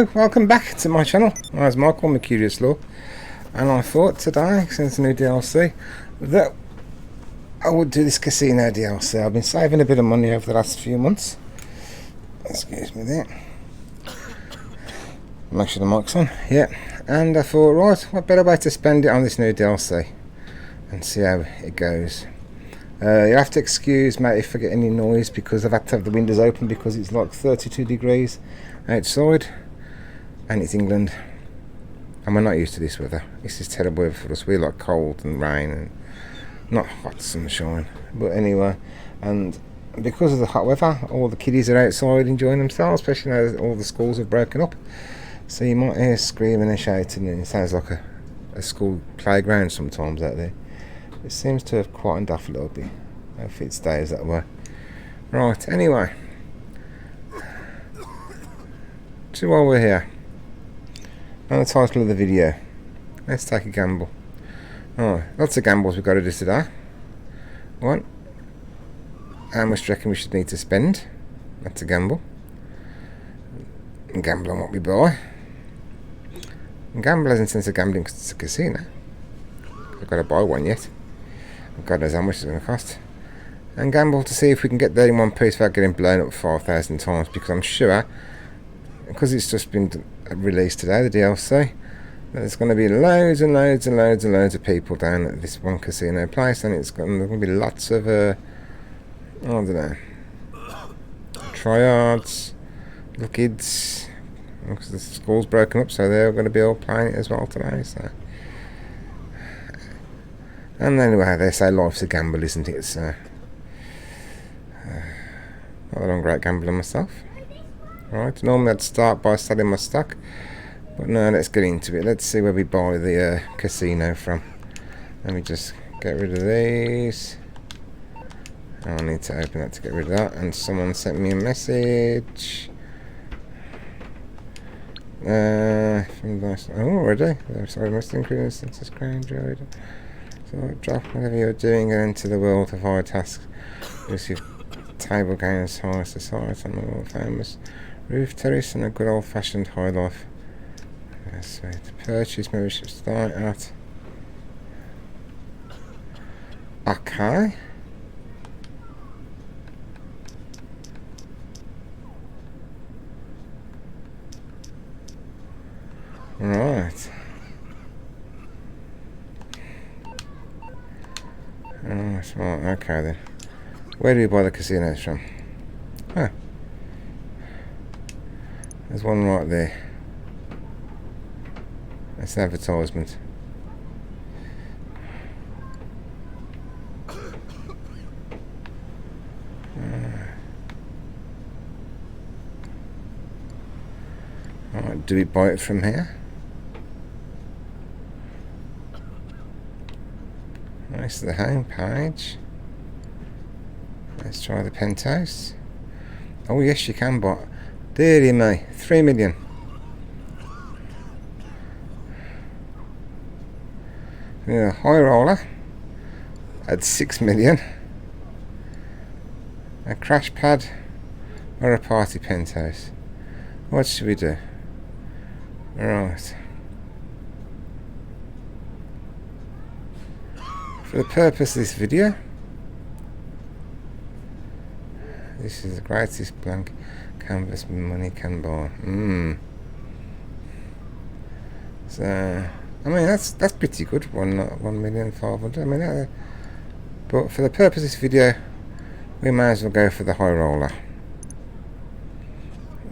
Hello, welcome back to my channel. I was Michael, my Curious Law, and I thought today, since the new DLC, that I would do this casino DLC. I've been saving a bit of money over the last few months. Excuse me there. Make sure the mic's on. Yeah, and I thought, right, what better way to spend it on this new DLC and see how it goes. You have to excuse me if I get any noise because I've had to have the windows open because it's like 32 degrees outside and it's England and we're not used to this weather. This is terrible weather for us. We like cold and rain and not hot sunshine. But anyway, and because of the hot weather, all the kiddies are outside enjoying themselves, especially now all the schools have broken up. So you might hear screaming and shouting and it sounds like a school playground sometimes out there. It seems to have quietened off a little bit. If it stays that way. Right, anyway. So while we're here, on the title of the video, let's take a gamble. Oh, lots of gambles we've got to do today. One, how much do you reckon we should need to spend? That's a gamble. And gamble on what we buy. And gamble isn't since a gambling casino. I've got to buy one yet. God knows how much it's going to cost. And gamble to see if we can get there in one piece without getting blown up 5,000 times, because I'm sure, because it's just been released today, the DLC, that there's going to be loads and loads and loads and loads of people down at this one casino place, and there's going to be lots of, I don't know, tryhards, little kids, because the school's broken up, so they're going to be all playing it as well today, so. And anyway, they say life's a gamble, isn't it? So, not that I'm a great gambler myself. Right, normally I'd start by selling my stock, but no, let's get into it. Let's see where we buy the casino from. Let me just get rid of these. I need to open that to get rid of that. And someone sent me a message. From last. Oh, already? Sorry, must include instances crown droid. So drop whatever you're doing and into the world of high tasks. Receive table games, high society, and the world famous roof terrace, and a good old fashioned high life. That's right. Purchase membership start at. Okay. Right. Oh, smart. Okay then. Where do you buy the casinos from? Huh. There's one right there. That's an advertisement. Alright, do we buy it from here? This is the home page. Let's try the penthouse. Oh yes, you can buy. Dearie me, 3 million. Yeah, high roller at 6 million. A crash pad or a party penthouse. What should we do? Right. For the purpose of this video, this is the greatest blank canvas money can buy. So, I mean that's pretty good. 1,500,000. I mean, but for the purpose of this video, we may as well go for the high roller.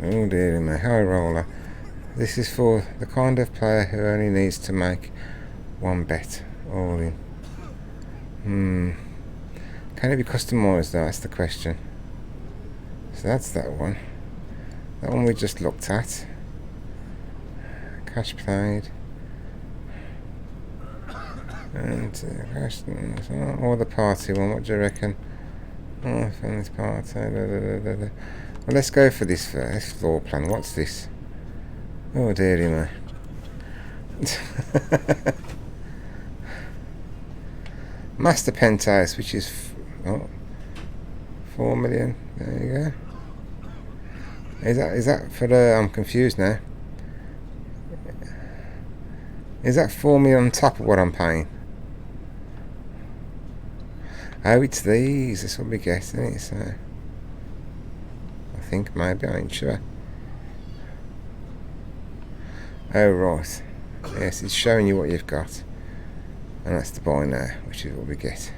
Oh dear me, high roller. This is for the kind of player who only needs to make one bet all in. Can it be customised though? That's the question. So that's that one. That one we just looked at. Cash played. And or the party one. What do you reckon? Oh, I found this party. Well, let's go for this floor plan. What's this? Oh dearie me. Master penthouse, which is 4 million. There you go. Is that for the? I'm confused now. Is that for me on top of what I'm paying? Oh, it's these. That's what we get, isn't it? So, I think maybe, I ain't sure. Oh, right. Yes, it's showing you what you've got. And that's the buy now, which is what we get.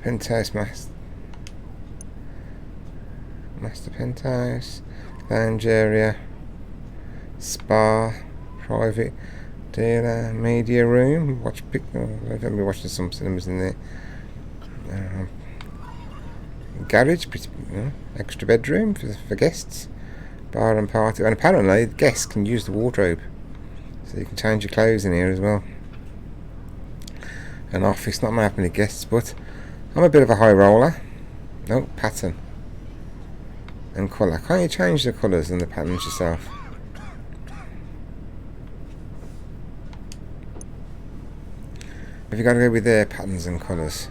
Penthouse Master Penthouse. Lounge area. Spa. Private. Dealer. Media room. I've been watching some cinemas in there. Garage. Extra bedroom for guests. Bar and party. And apparently, guests can use the wardrobe. So you can change your clothes in here as well. An office, not many guests, but I'm a bit of a high roller. No, pattern. And colour. Can't you change the colours and the patterns yourself? Have you got to go with their patterns and colours?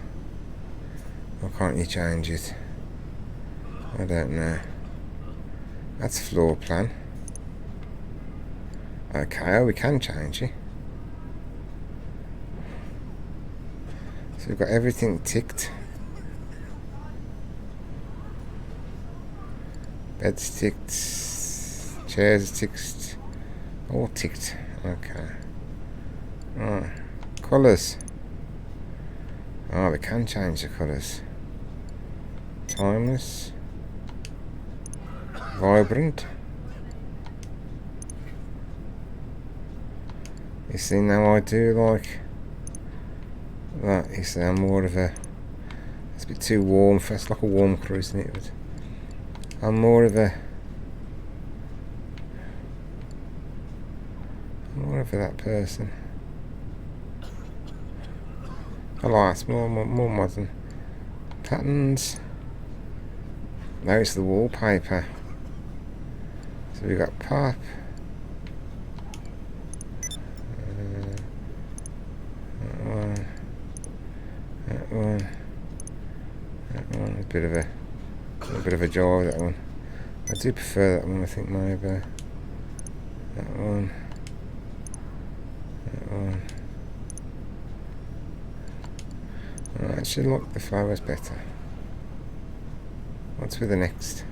Or can't you change it? I don't know. That's floor plan. Okay, oh, we can change it. So we've got everything ticked. Bed's ticked. Chairs ticked. All ticked. Okay. Right. Colours. Oh, we can change the colours. Timeless. Vibrant. You see, now I do like that. You see, I'm more of a... It's a bit too warm. It's like a warm colour, isn't it? But I'm more of that person. I like it's more modern. Patterns. Now it's the wallpaper. So we've got pop. That one. A bit of a jar, that one. I do prefer that one, I think, maybe. That one. I actually like the flowers better. What's with the next?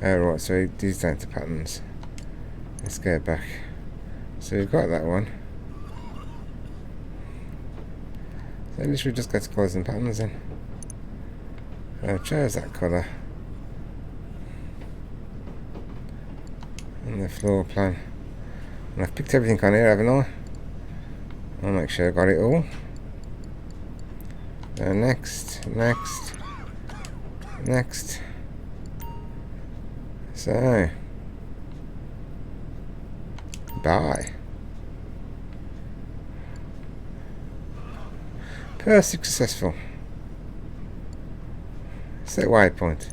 Oh, right, so these down to patterns. Let's go back. So we've got that one. So literally just go to colours and patterns then. So chose that colour. And the floor plan. And I've picked everything on here, haven't I? I'll make sure I got it all. Next. So, buy. Purse successful. Set waypoint.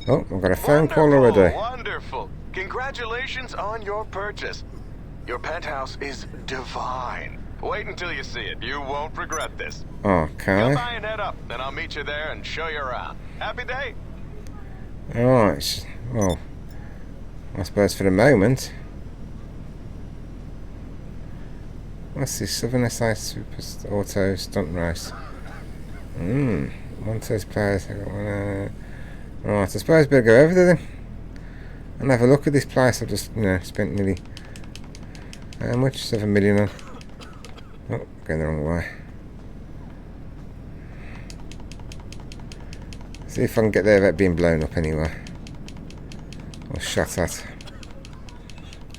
Oh, I've got a phone call already. Wonderful. Congratulations on your purchase. Your penthouse is divine. Wait until you see it. You won't regret this. Okay. Come by and head up, then I'll meet you there and show you around. Happy day. Alright. Well, I suppose for the moment. What's this? Southern SA Super Auto Stunt Race. One of those players. Right, I suppose I better go over there then. And have a look at this place. I've just, spent nearly... How much? 7 million on. Oh, going the wrong way. See if I can get there without being blown up anyway. Or shot at.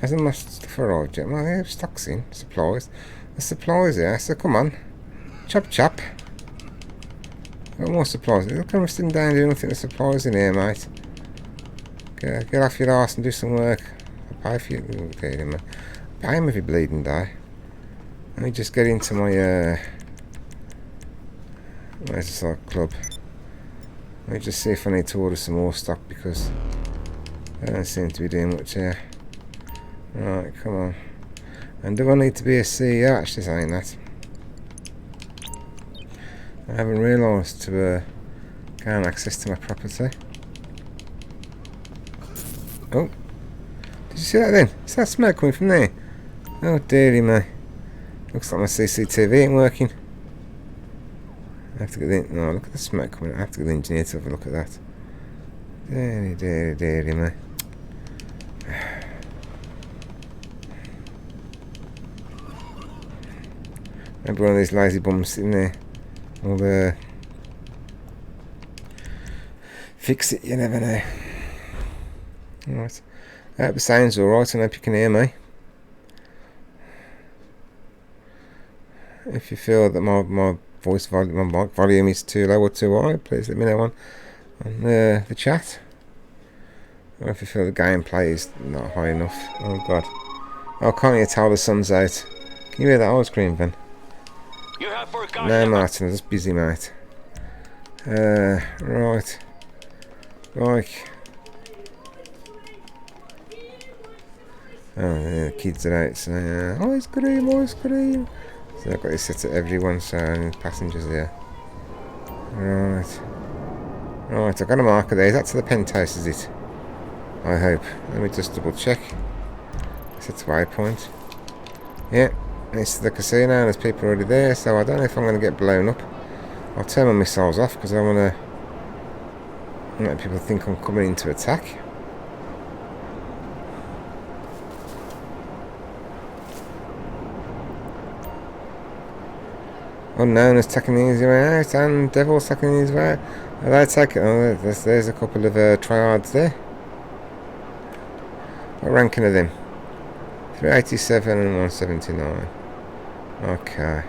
Hasn't much stuff arrived yet. Well, yeah, stock's in. Supplies. The supplies here, so come on. Chop. Got more supplies. Look, I'm sitting down doing nothing. The supplies in here, mate. Get off your arse and do some work. I'll pay for you. Okay, man. Pay him if you bleeding die. Let me just get into my motorcycle club. Let me just see if I need to order some more stock because I don't seem to be doing much here. Right, come on. And do I need to be a CEO? Actually saying that. I haven't realised to gain access to my property. Oh, Did you see that then? Is that smoke coming from there? Oh dearie me. Looks like my CCTV ain't working. I have to get the... No, look at the smoke coming out. I have to get the engineer to have a look at that. Dearie me. Maybe one of these lazy bums sitting there. Will fix it, you never know. Alright. I hope the sound's alright, and I hope you can hear me. If you feel that my voice volume, my mic volume is too low or too high, please let me know on the chat. Or if you feel the gameplay is not high enough. Oh god. Oh, can't you tell the sun's out? Can you hear that ice cream van? You have forgotten. No, Martin, I'm just busy, mate. Right. Like. Oh, yeah, the kids are out saying, ice cream, ice cream. So I've got this set at everyone, so passengers here. Right. Right, I've got a marker there. Is that to the penthouse, is it? I hope. Let me just double check. It's a waypoint. Yeah, it's the casino and there's people already there, so I don't know if I'm going to get blown up. I'll turn my missiles off because I want to make people think I'm coming in to attack. Unknown is taking the easy way out, and Devil's taking the easy way out. They take it. Oh, there's a couple of triads there. What ranking are them? 387 and 179. Okay.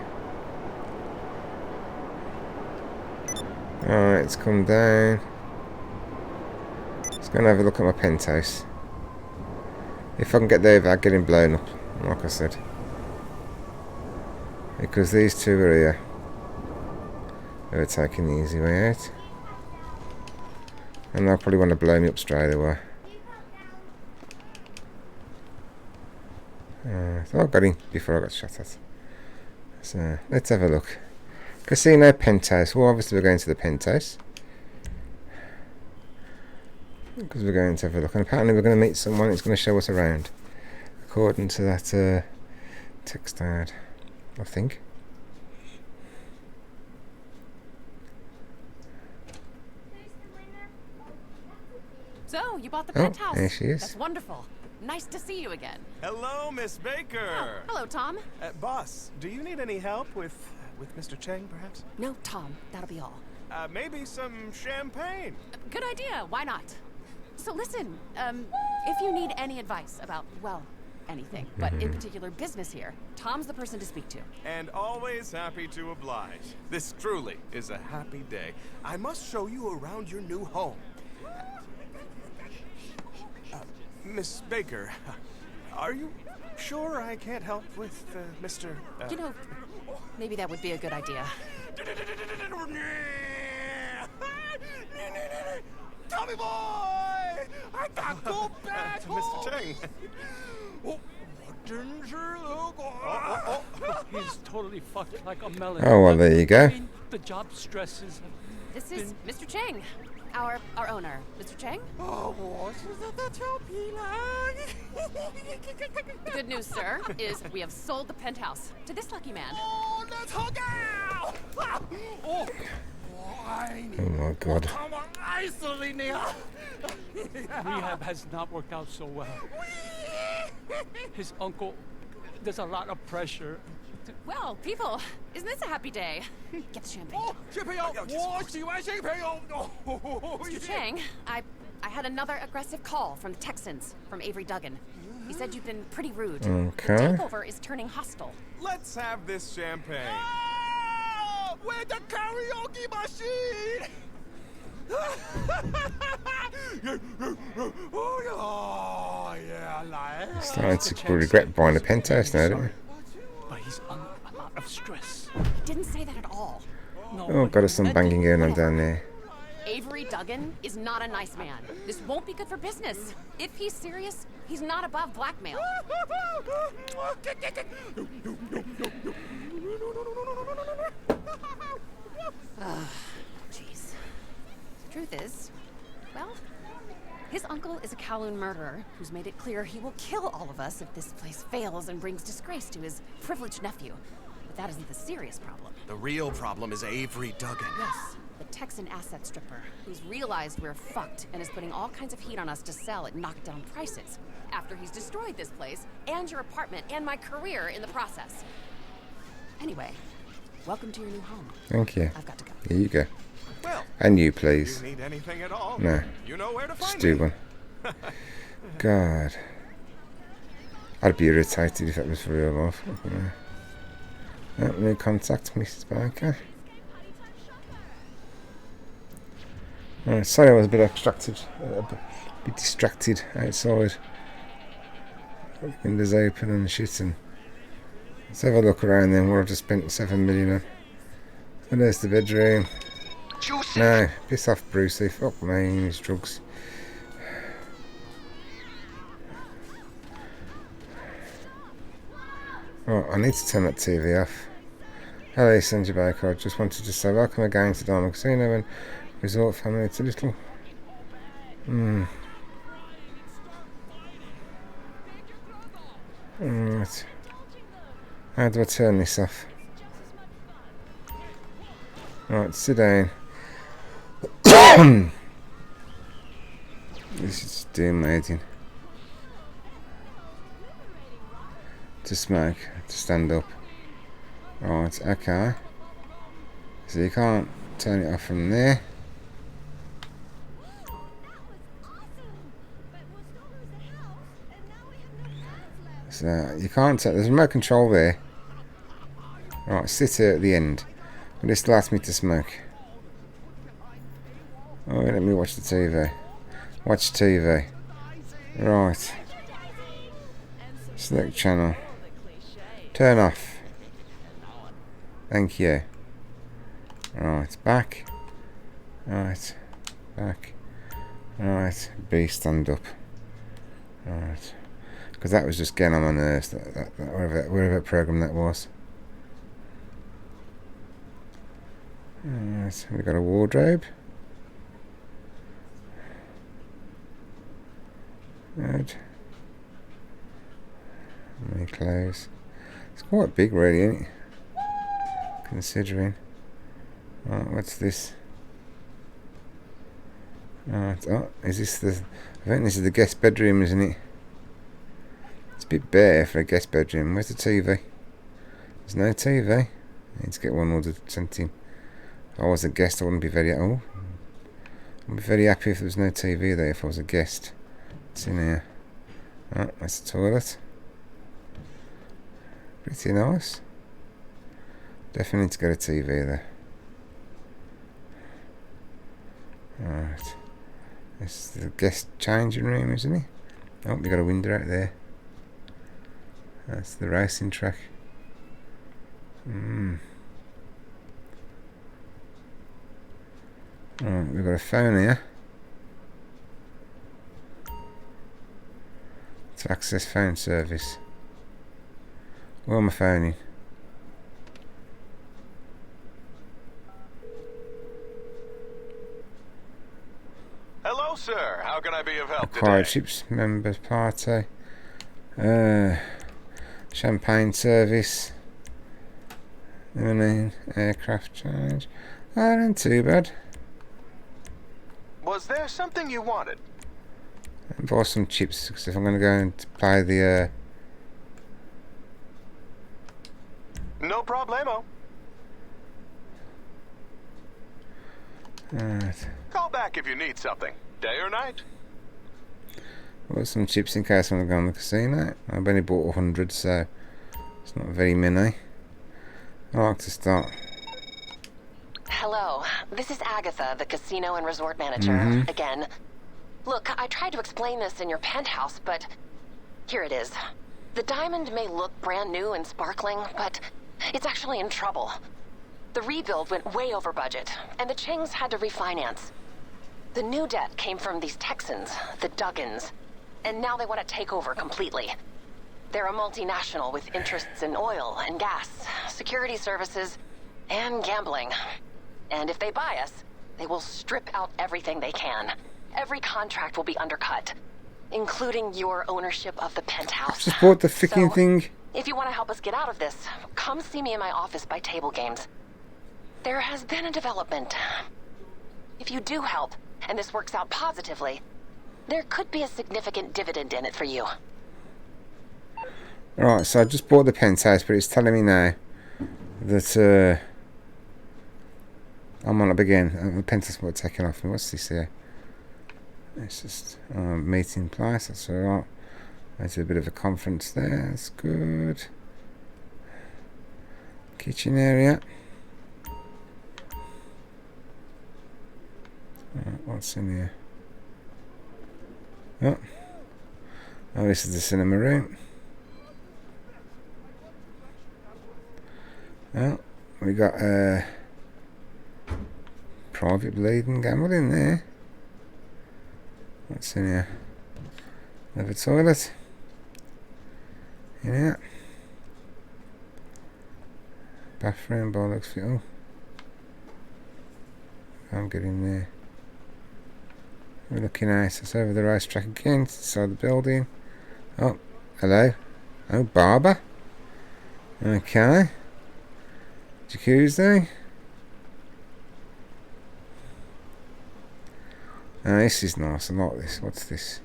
Alright, let's come down. Let's go and have a look at my penthouse. If I can get there without getting blown up, like I said. Because these two are here. They're taking the easy way out. And they'll probably want to blow me up straight away. So I got in before I got shot at. So let's have a look. Casino, penthouse. Well, obviously we're going to the penthouse. Because we're going to have a look. And apparently we're going to meet someone who's going to show us around. According to that text ad, I think. So, you bought the penthouse. There she is. That's wonderful. Nice to see you again. Hello, Miss Baker. Oh, hello, Tom. Boss, do you need any help with Mr. Cheng, perhaps? No, Tom. That'll be all. Maybe some champagne. Good idea. Why not? So listen, if you need any advice about, well, anything, but in particular business here, Tom's the person to speak to. And always happy to oblige. This truly is a happy day. I must show you around your new home. Miss Baker, are you sure I can't help with Mr. You know, maybe that would be a good idea. Tommy boy! I got go back Mr. Cheng. He's totally fucked like a melon. Oh, well, there you go. The job stresses. This is Mr. Cheng, our owner. Mr. Cheng? The good news, sir, is we have sold the penthouse to this lucky man. Oh my god. Rehab has not worked out so well. His uncle, there's a lot of pressure. Well, people, isn't this a happy day? Get the champagne. Mr. Cheng, I had another aggressive call from the Texans, from Avery Duggan. He said you've been pretty rude. Okay. The takeover is turning hostile. Let's have this champagne. Where's the karaoke machine? Starting to regret buying a penthouse now, don't you? But he's under a lot of stress. He didn't say that at all. No, Oh, but got us some banging going on down there. Avery Duggan is not a nice man. This won't be good for business. If he's serious, he's not above blackmail. Jeez. The truth is, well, his uncle is a coward. Kowloon murderer who's made it clear he will kill all of us if this place fails and brings disgrace to his privileged nephew. But that isn't the serious problem. The real problem is Avery Duggan. Yes, the Texan asset stripper who's realized we're fucked and is putting all kinds of heat on us to sell at knockdown prices after he's destroyed this place and your apartment and my career in the process. Anyway, welcome to your new home. Thank you. I've got to go. Here you go. Well, And you, if please. you need anything at all, No. you know where to Just find do me. one. God. I'd be irritated if that was for real life. No contact, Mrs. Barker. Alright, sorry I was a bit a bit distracted outside. Windows open and shit, and let's have a look around then. What I've just spent 7 million on. And there's the bedroom. Juicy. No, piss off, Brucey. Fuck me and his drugs. Right, I need to turn that TV off. Hello, Sanjay Baker. I just wanted to say welcome again to Diamond Casino and Resort Family. It's a little... Right. How do I turn this off? Right, sit down. This is doing amazing. To smoke, to stand up. Right, okay. So you can't turn it off from there. So you can't take, there's a remote control there. Right, sit here at the end. But it still asks me to smoke. Oh, let me watch the TV. Watch TV. Right. Select channel. Turn off. Thank you. Right, back. Right, back. Right, B, stand up. Right. Because that was just getting on my nerves, whatever program that was. Right, we've got a wardrobe. Good. Many clothes. It's quite big, really, isn't it? Considering. Right, what's this? Right, oh, is this the... I think this is the guest bedroom, isn't it? It's a bit bare for a guest bedroom. Where's the TV? There's no TV. I need to get one ordered, sent in. If I was a guest, I wouldn't be very... Oh, I'd be very happy if there was no TV there if I was a guest. What's in here? Oh, that's the toilet. Pretty nice. Definitely need to get a TV there. Right. This is the guest changing room, isn't it? Oh, we got a window out there. That's the racing track. Right, we've got a phone here. To access phone service. Where am I phoning? Hello, sir. How can I be of help Acquired today? ships members party. Champagne service. Aircraft charge. Oh, not too bad. Was there something you wanted? Buy some chips because if I'm going to go and play the No problemo. right. Call back if you need something. Day or night? Bought some chips in case I want to go on the casino. I've only bought 100, so it's not very many. I like to start. Hello, this is Agatha, the casino and resort manager, again. Look, I tried to explain this in your penthouse, but here it is. The diamond may look brand new and sparkling, but it's actually in trouble. The rebuild went way over budget, and the Chings had to refinance. The new debt came from these Texans, the Duggans, and now they want to take over completely. They're a multinational with interests in oil and gas, security services, and gambling. And if they buy us, they will strip out everything they can. Every contract will be undercut. including your ownership of the penthouse. Just bought the freaking So, thing. if you want to help us get out of this, come see me in my office by table games. There has been a development. If you do help, and this works out positively, there could be a significant dividend in it for you. Right, so I just bought the penthouse, but it's telling me now that I'm on up again. The penthouse might taken off me. What's this here? It's just meeting place. That's alright. There's a bit of a conference there. That's good. Kitchen area. What's in here? Oh, this is the cinema room. Oh, we got private bleeding gamble in there. What's in here? Another toilet. Yeah. Bathroom, bollocks fit. Oh. Can't get in there. We're looking at it's over the racetrack again, inside the building. Oh, hello. Oh, barber. Okay. Jacuzzi. Oh, this is nice. I like this. What's this?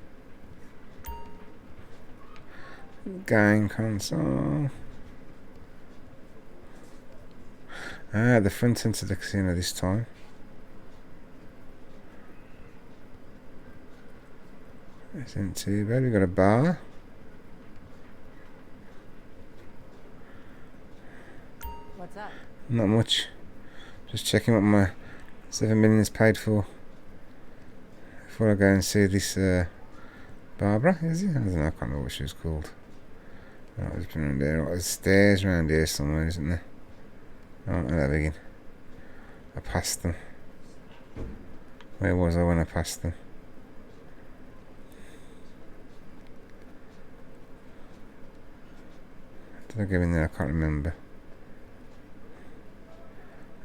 Game console. Ah, the front end to the casino this time. Isn't too bad. We've got a bar. What's up? Not much. Just checking what my 7 million is paid for before I go and see this Barbara, is it? I don't know, I can't remember what she was called. Right, there's been around there. Right, there's stairs around here somewhere, isn't there? Oh, hello again. I passed them. Where was I when I passed them? Did I go in there? I can't remember.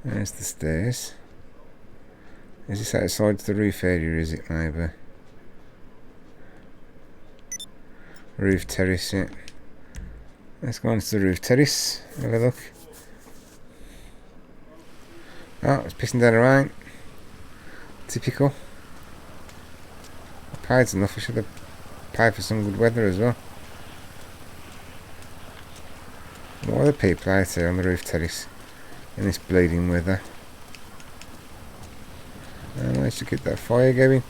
There's the stairs. Is this outside the roof area, is it, maybe? Roof terrace, yeah. Let's go on to the roof terrace. Have a look. Oh, it's pissing down the rain. Typical. I paid enough. I should have paid for some good weather as well. What are the people out here on the roof terrace in this bleeding weather? I managed to get that fire going.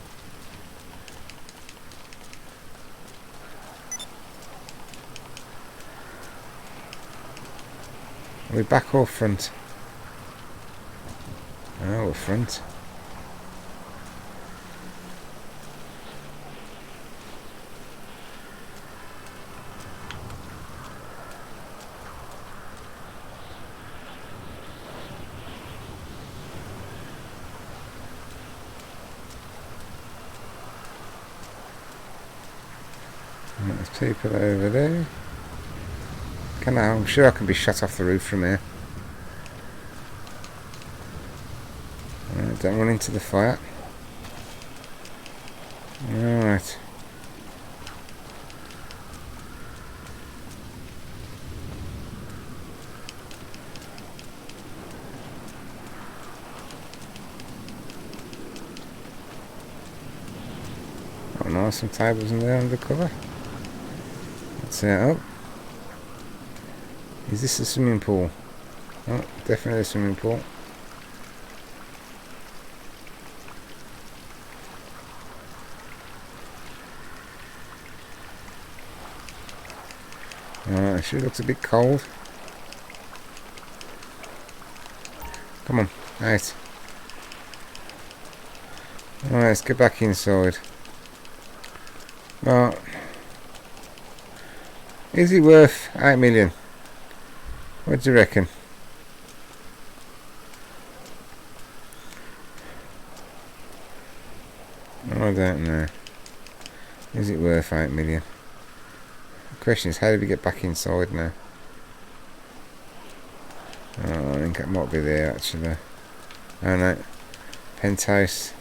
Are we back or front? Oh, we're front. And there's people over there. I'm sure I can be shot off the roof from here. Don't run into the fire. Alright. Oh no, some tables in there under cover. Let's see. Oh. Is this a swimming pool? Oh, definitely a swimming pool. She looks a bit cold. Come on, right. Alright, let's get back inside. Well, is it worth 8 million? What do you reckon? I don't know. Is it worth 8 million? The question is, how do we get back inside now? Oh, I think it might be there actually. Oh no. Penthouse.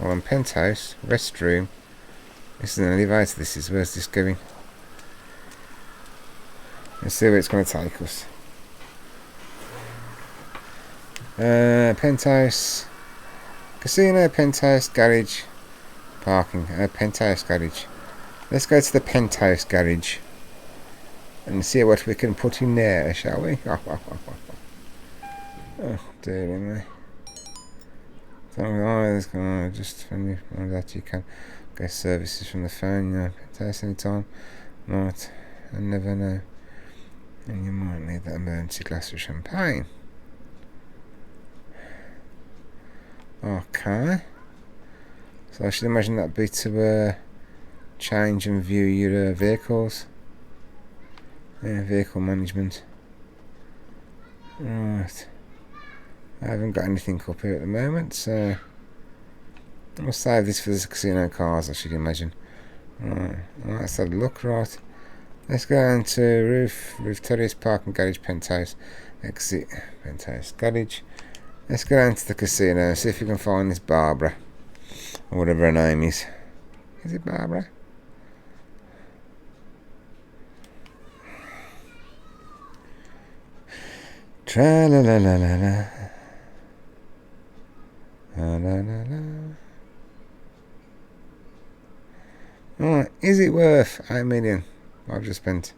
Well, on penthouse, restroom. This is an elevator, this is. Where's this going? Let's see where it's going to take us. Penthouse. Casino, penthouse, garage. Parking. Penthouse, garage. Let's go to the penthouse garage. And see what we can put in there, shall we? Oh, dear me. Just when you know that you can get services from the phone, you know, penthouse anytime. Right, I never know. And you might need that emergency glass of champagne. Okay. So I should imagine that bit to change and view your vehicles. Yeah, vehicle management. Right. I haven't got anything up here at the moment, so I'll save this for the casino cars, I should imagine. Right, let's have a look. Right, let's go down to roof terrace, parking garage, penthouse, exit, penthouse garage. Let's go down to the casino and see if we can find this Barbara, or whatever her name is. Is it Barbara? Tra la la la la la. La la la la. Alright, is it worth 8 million? I've just spent.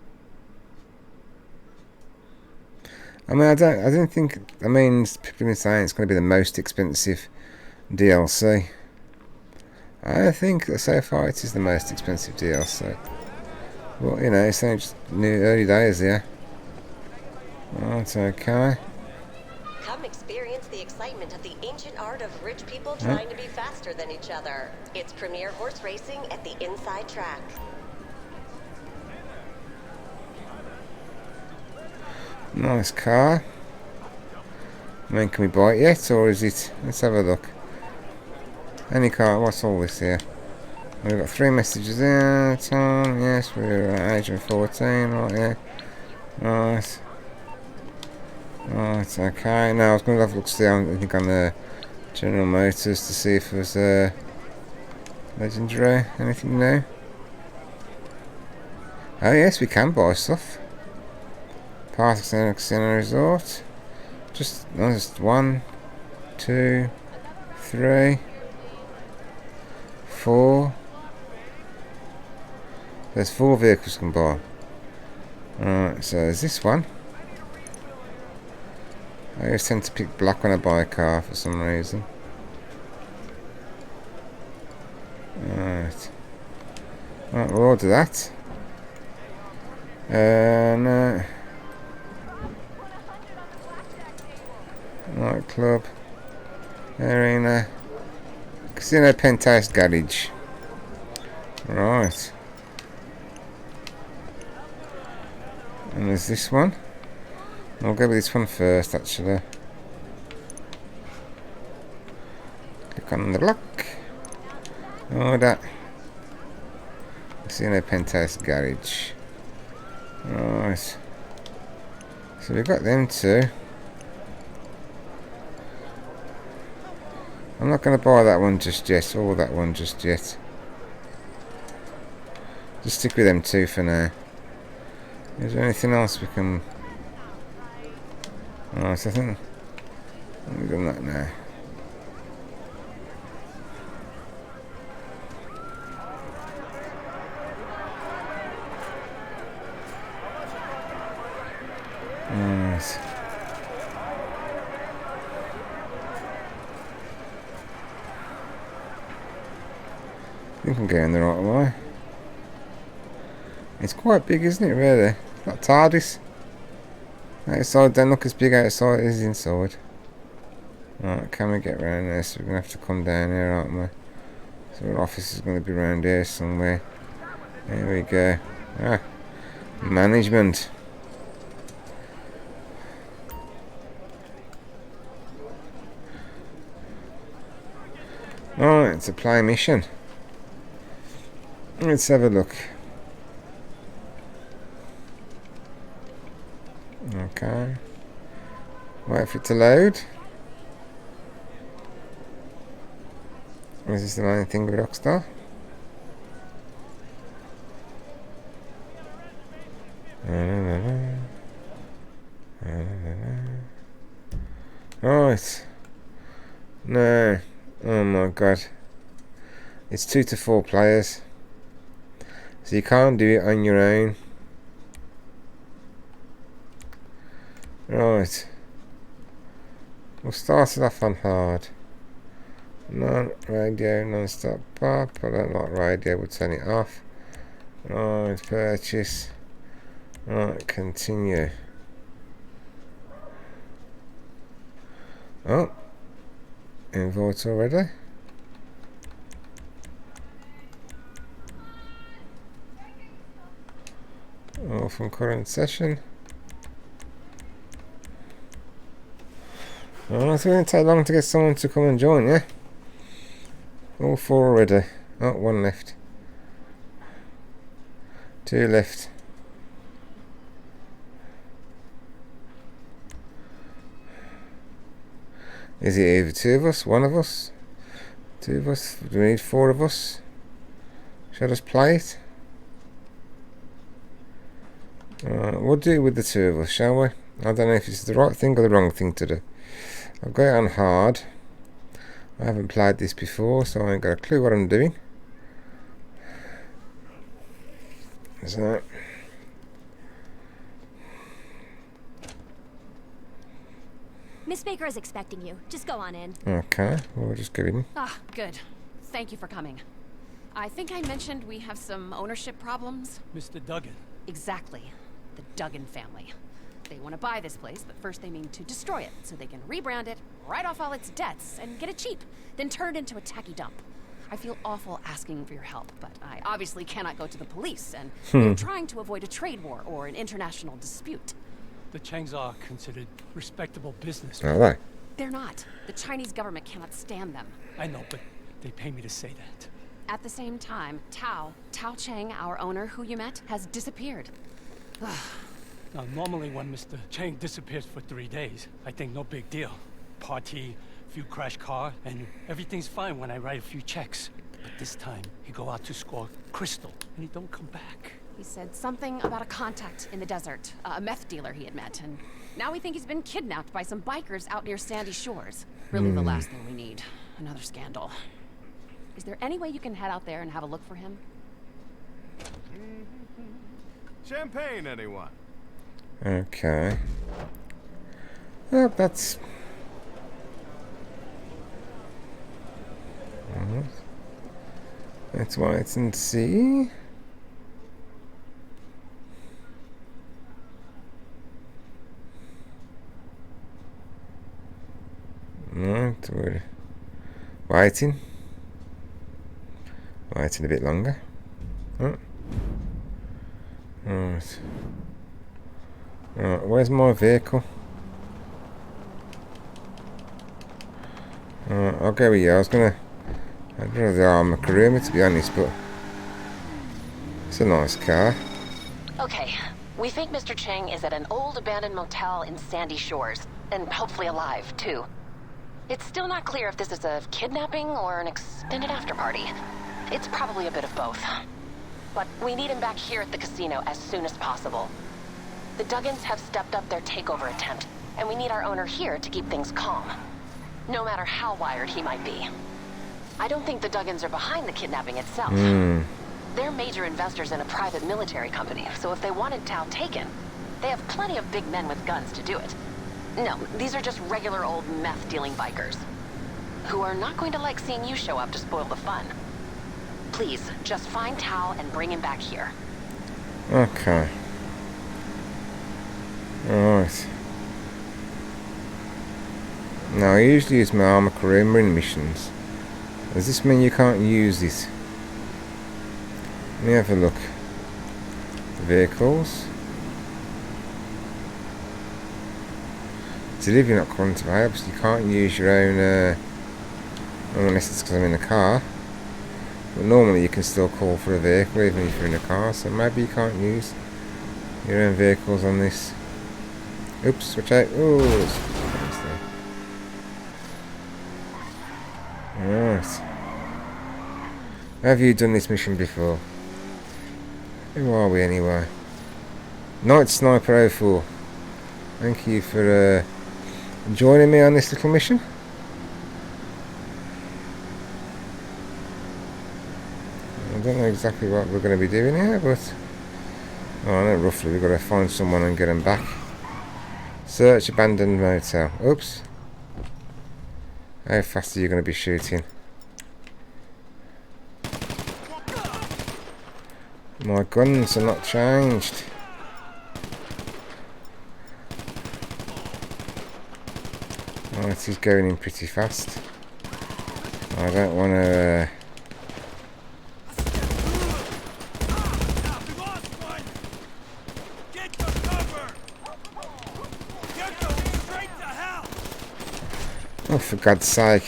I mean, I don't think. I mean, people have been saying it's going to be the most expensive DLC. I think that so far it is the most expensive DLC. Well, you know, it's only just early days here. Right, okay. Come experience the excitement of the ancient art of rich people trying to be faster than each other. It's premier horse racing at the inside track. Nice car. I mean, can we buy it yet, or is it? Let's have a look. Any car? What's all this here? We've got 3 messages there. Time. Yes, we're at age of 14. Right, yeah. Right. Right, okay. Now I was going to have a look see, I think on the General Motors to see if it was legendary. Anything new? Oh yes, we can buy stuff. Part of Casino Resort. Just 1, 2, 3, 4. There's 4 vehicles you can buy. Alright, so there's this one. I always tend to pick black when I buy a car for some reason. Alright. Right, we'll order that. No. Right, club. Arena. Casino Penthouse Garage. Right. And there's this one. I'll go with this one first, actually. Click on the lock. Order. Casino Penthouse Garage. Right. So we've got them two. I'm not going to buy that one just yet, or that one just yet. Just stick with them two for now. Is there anything else we can... Alright, so I think we've done that now. Alright. I think I'm going the right way. It's quite big, isn't it, really? Like TARDIS. Outside don't look as big outside as inside. Right, can we get round there? So we're going to have to come down here, aren't we? So our office is going to be round here somewhere. There we go. Ah, management. Alright, it's a play mission. Let's have a look. Okay. Wait for it to load. Is this the main thing with Rockstar? Right. No. Oh my god. It's 2 to 4 players. So you can't do it on your own. Right. We'll start it off on hard. Non-radio, non-stop pop. I don't like radio, we'll turn it off. Right, purchase. Right, continue. Oh. Invite already. Oh, from current session. Oh, it's going to take long to get someone to come and join, yeah? All 4 already. Oh, 1 left. 2 left. Is it either 2 of us, 1 of us, 2 of us? Do we need 4 of us? Shall I just play it? We'll do it with the 2 of us, shall we? I don't know if it's the right thing or the wrong thing to do. I've got it on hard. I haven't played this before, so I ain't got a clue what I'm doing. So, Miss Baker is expecting you. Just go on in. okay, we'll just go in. Ah, good. Thank you for coming. I think I mentioned we have some ownership problems. Mr. Duggan. Exactly. The Duggan family. They want to buy this place, but first they mean to destroy it so they can rebrand it, write off all its debts, and get it cheap, then turn it into a tacky dump. I feel awful asking for your help, but I obviously cannot go to the police, and we're trying to avoid a trade war or an international dispute. The Changs are considered respectable business. Are they? They're not. The Chinese government cannot stand them. I know, but they pay me to say that. At the same time, Tao Chang, our owner who you met, has disappeared. Now, normally when Mr. Chang disappears for 3 days, I think no big deal. Party, few crash car, and everything's fine when I write a few checks. But this time, he go out to score crystal, and he don't come back. He said something about a contact in the desert, a meth dealer he had met, and now we think he's been kidnapped by some bikers out near Sandy Shores. Really the last thing we need. Another scandal. Is there any way you can head out there and have a look for him? Champagne, anyone? Okay. Well, that's... Let's wait and see. Right, we're waiting. Waiting a bit longer. Oh. Right. Right, where's my vehicle? I'll go with you. I'd rather arm a Kuruma, to be honest, but it's a nice car. Okay, we think Mr. Chang is at an old abandoned motel in Sandy Shores, and hopefully alive, too. It's still not clear if this is a kidnapping or an extended after-party. It's probably a bit of both. But we need him back here at the casino as soon as possible. The Duggans have stepped up their takeover attempt, and we need our owner here to keep things calm. No matter how wired he might be. I don't think the Duggans are behind the kidnapping itself. They're major investors in a private military company, so if they wanted Tao taken, they have plenty of big men with guns to do it. No, these are just regular old meth-dealing bikers, who are not going to like seeing you show up to spoil the fun. Please, just find Tao and bring him back here. Okay. Alright. Now, I usually use my armor Kuruma in missions. Does this mean you can't use this? Let me have a look. Vehicles. Delivery not quantified. Obviously you can't use your own, unless it's because I'm in a car. But normally you can still call for a vehicle even if you're in a car, so maybe you can't use your own vehicles on this. Oops, watch out. Oh, alright. Have you done this mission before? Who are we anyway? Night Sniper 04. Thank you for joining me on this little mission. I don't know exactly what we're going to be doing here, but I know roughly we've got to find someone and get them back. Search abandoned motel. Oops. How fast are you going to be shooting? My guns are not changed. Right, he's going in pretty fast. I don't want to... Oh, for God's sake.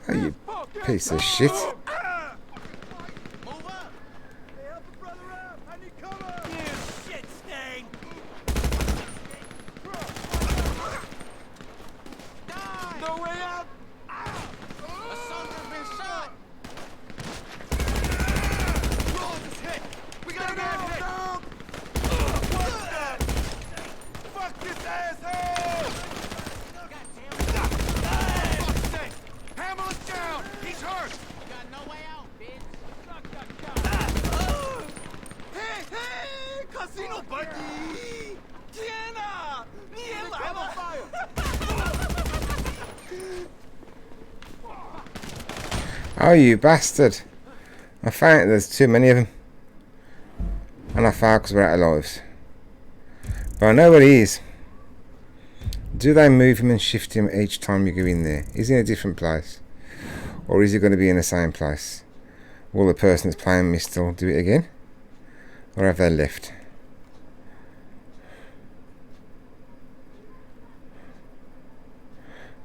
Oh, you piece of shit. Oh, you bastard. I found there's too many of them. And I found because we're out of lives. But I know where he is. Do they move him and shift him each time you go in there? Is he in a different place? Or is he going to be in the same place? Will the person that's playing me still do it again? Or have they left?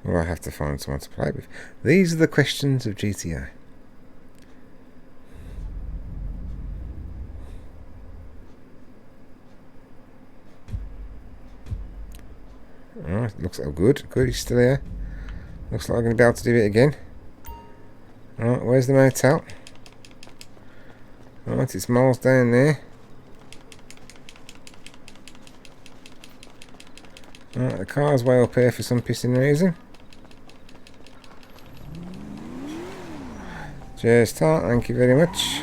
Or I have to find someone to play with. These are the questions of GTA. Alright, looks like good. Good, he's still here. Looks like I'm going to be able to do it again. Alright, where's the motel? Alright, it's miles down there. Alright, the car's way up here for some pissing reason. Cheers, Tart, thank you very much.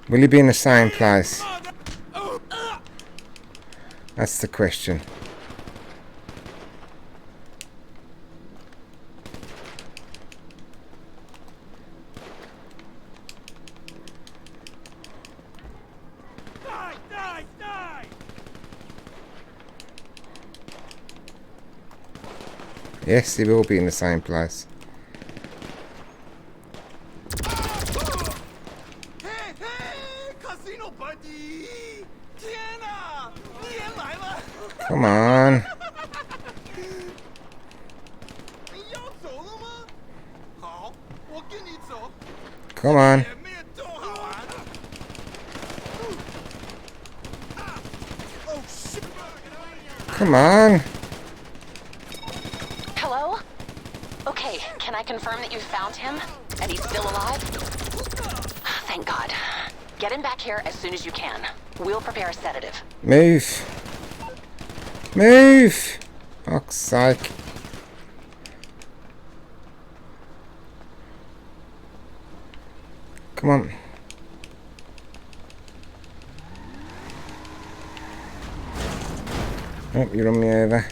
Will he be in the same place? That's the question. Yes, he will be in the same place. Come on. Come on. Come on. Hello? Okay, can I confirm that you found him? And he's still alive? Thank God. Get him back here as soon as you can. We'll prepare a sedative. Move. Move. Fuck's sake. Come on. Oh, you run me over.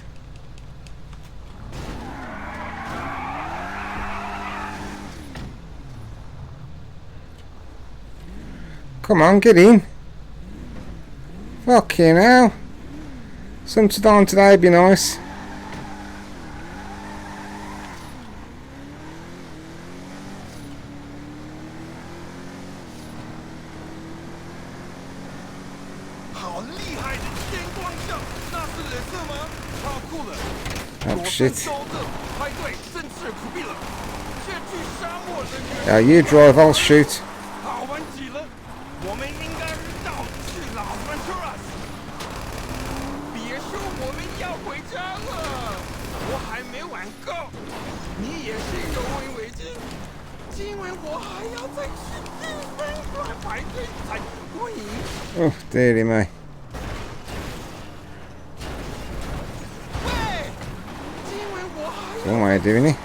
Come on, get in. Fucking hell. Sun to dawn today would be nice. Oh shit. Yeah, you drive, I'll shoot. Oh, dearie me. What am I doing here?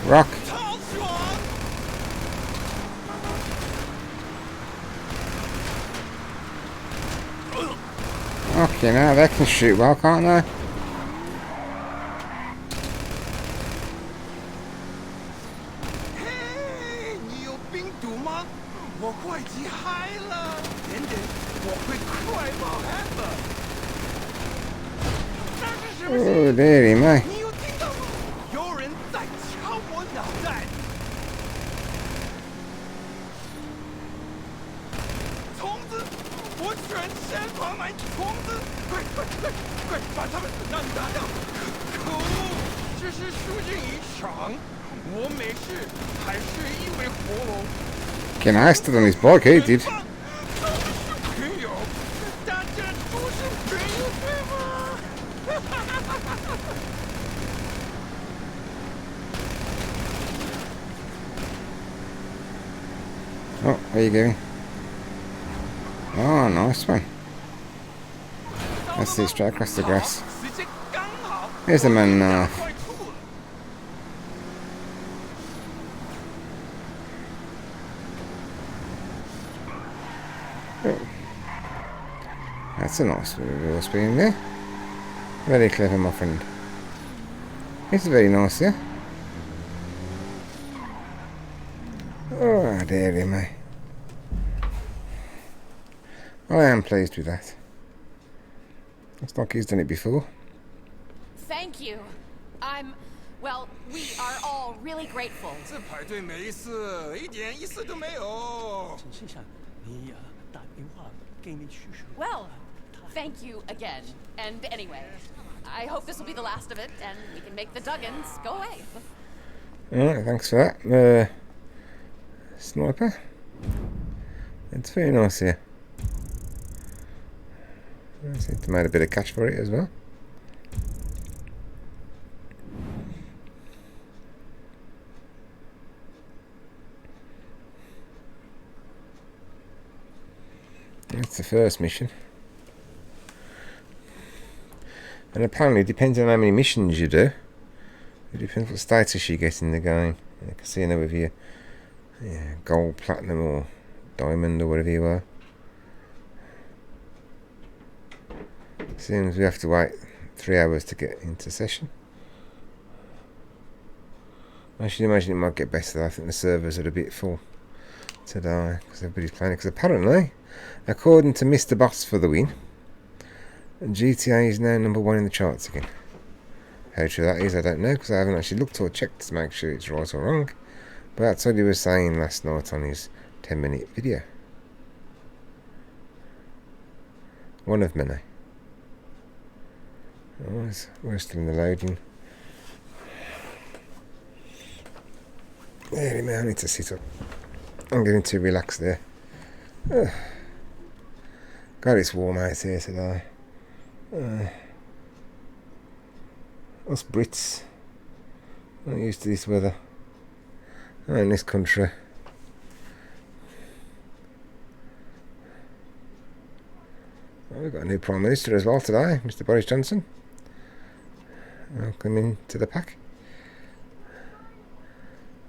Rock. Okay, now they can shoot well, can't they? Oh, dearie me. Getting ice on his bike, he did. Oh, where are you going? Oh, nice one. Let's see, straight across the grass. Here's the man now. Oh. That's a nice little spin there. Very clever, my friend. It's very nice, yeah? Oh, dearie me. I am pleased with that. Looks like he's done it before. Thank you. Well, we are all really grateful. Well, thank you again. And anyway, I hope this will be the last of it, and we can make the Duggins go away. Alright, thanks for that. Sniper. It's very nice here. I seem to make a bit of cash for it as well. That's the first mission. And apparently it depends on how many missions you do. It depends what status you get in the game. You can see an overview. Yeah, gold, platinum or diamond or whatever you are. Seems we have to wait 3 hours to get into session. I should imagine it might get better. I think the servers are a bit full today because everybody's playing it. Because apparently, according to Mr. Boss for the win, GTA is now #1 in the charts again. How true that is, I don't know, because I haven't actually looked or checked to make sure it's right or wrong. But that's what he was saying last night on his 10-minute video. One of many. Oh, we're still in the loading. There, I need to sit up. I'm getting too relaxed there. God, it's warm out here today. Us Brits not used to this weather. Not in this country. Oh, we've got a new Prime Minister as well today, Mr. Boris Johnson. Welcome into the pack.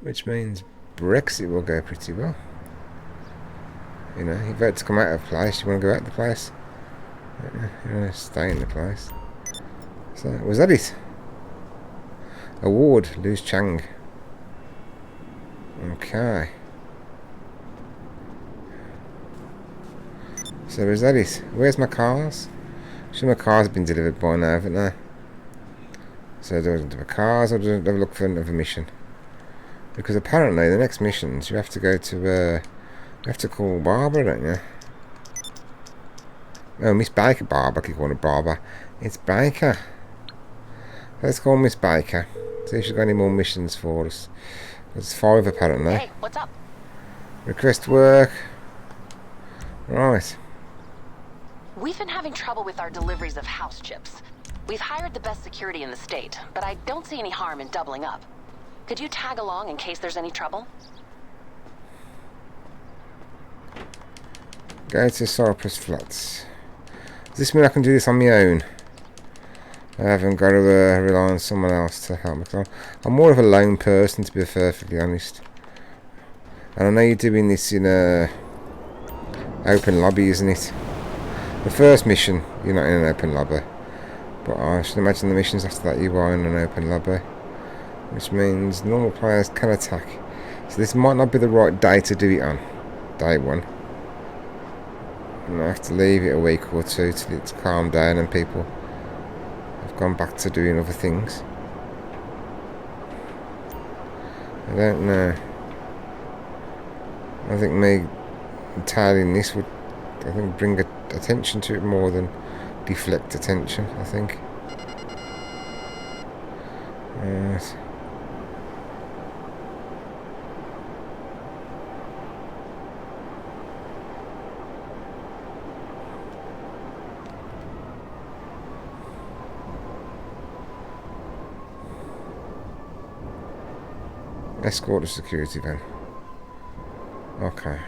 Which means Brexit will go pretty well. You know, you vote to come out of place, you want to go out of the place. You want to stay in the place. So, was that it? Award, Luz Chang. Okay. So is that it? Where's my cars? Sure, my cars have been delivered by now, haven't they? So do I do my cars or do I have a look for another mission? Because apparently the next missions you have to go to you have to call Barbara, don't you? Oh, Miss Baker. Barbara, I keep calling her Barbara. It's Baker. Let's call Miss Baker. See if she's got any more missions for us. There's 5 apparently. Hey, what's up? Request work. Right. We've been having trouble with our deliveries of house chips. We've hired the best security in the state, but I don't see any harm in doubling up. Could you tag along in case there's any trouble? Go to Cypress Flats. Does this mean I can do this on my own? I haven't got to rely on someone else to help me. I'm more of a lone person, to be perfectly honest. And I know you're doing this in a open lobby, isn't it? The first mission, you're not in an open lobby. But I should imagine the missions after that you are in an open lobby. Which means normal players can attack. So this might not be the right day to do it on. Day 1. And I have to leave it a week or 2 till it's calmed down and people have gone back to doing other things. I don't know. I think me tailing this would, I think, bring attention to it more than deflect attention, I think. Right. Escort the security van. Okay.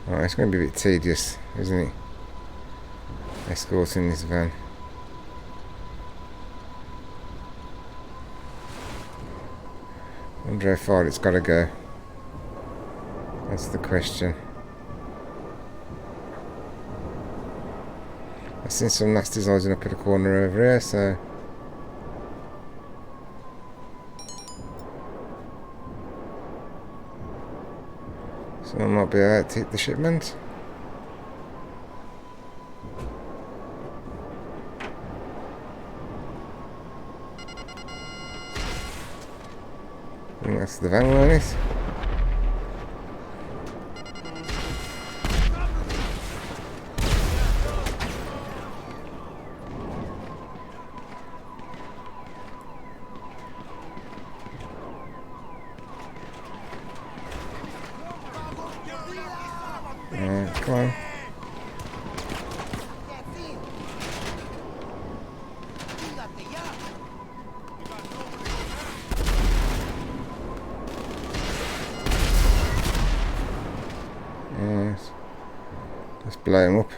Alright, it's going to be a bit tedious, isn't it? Escorting this van. I wonder how far it's got to go. That's the question. I've seen some nasties lining up at the corner over here, so... Someone might be out to hit the shipment. I think that's the van, isn't it? Come on. Yes. Let's blow him up.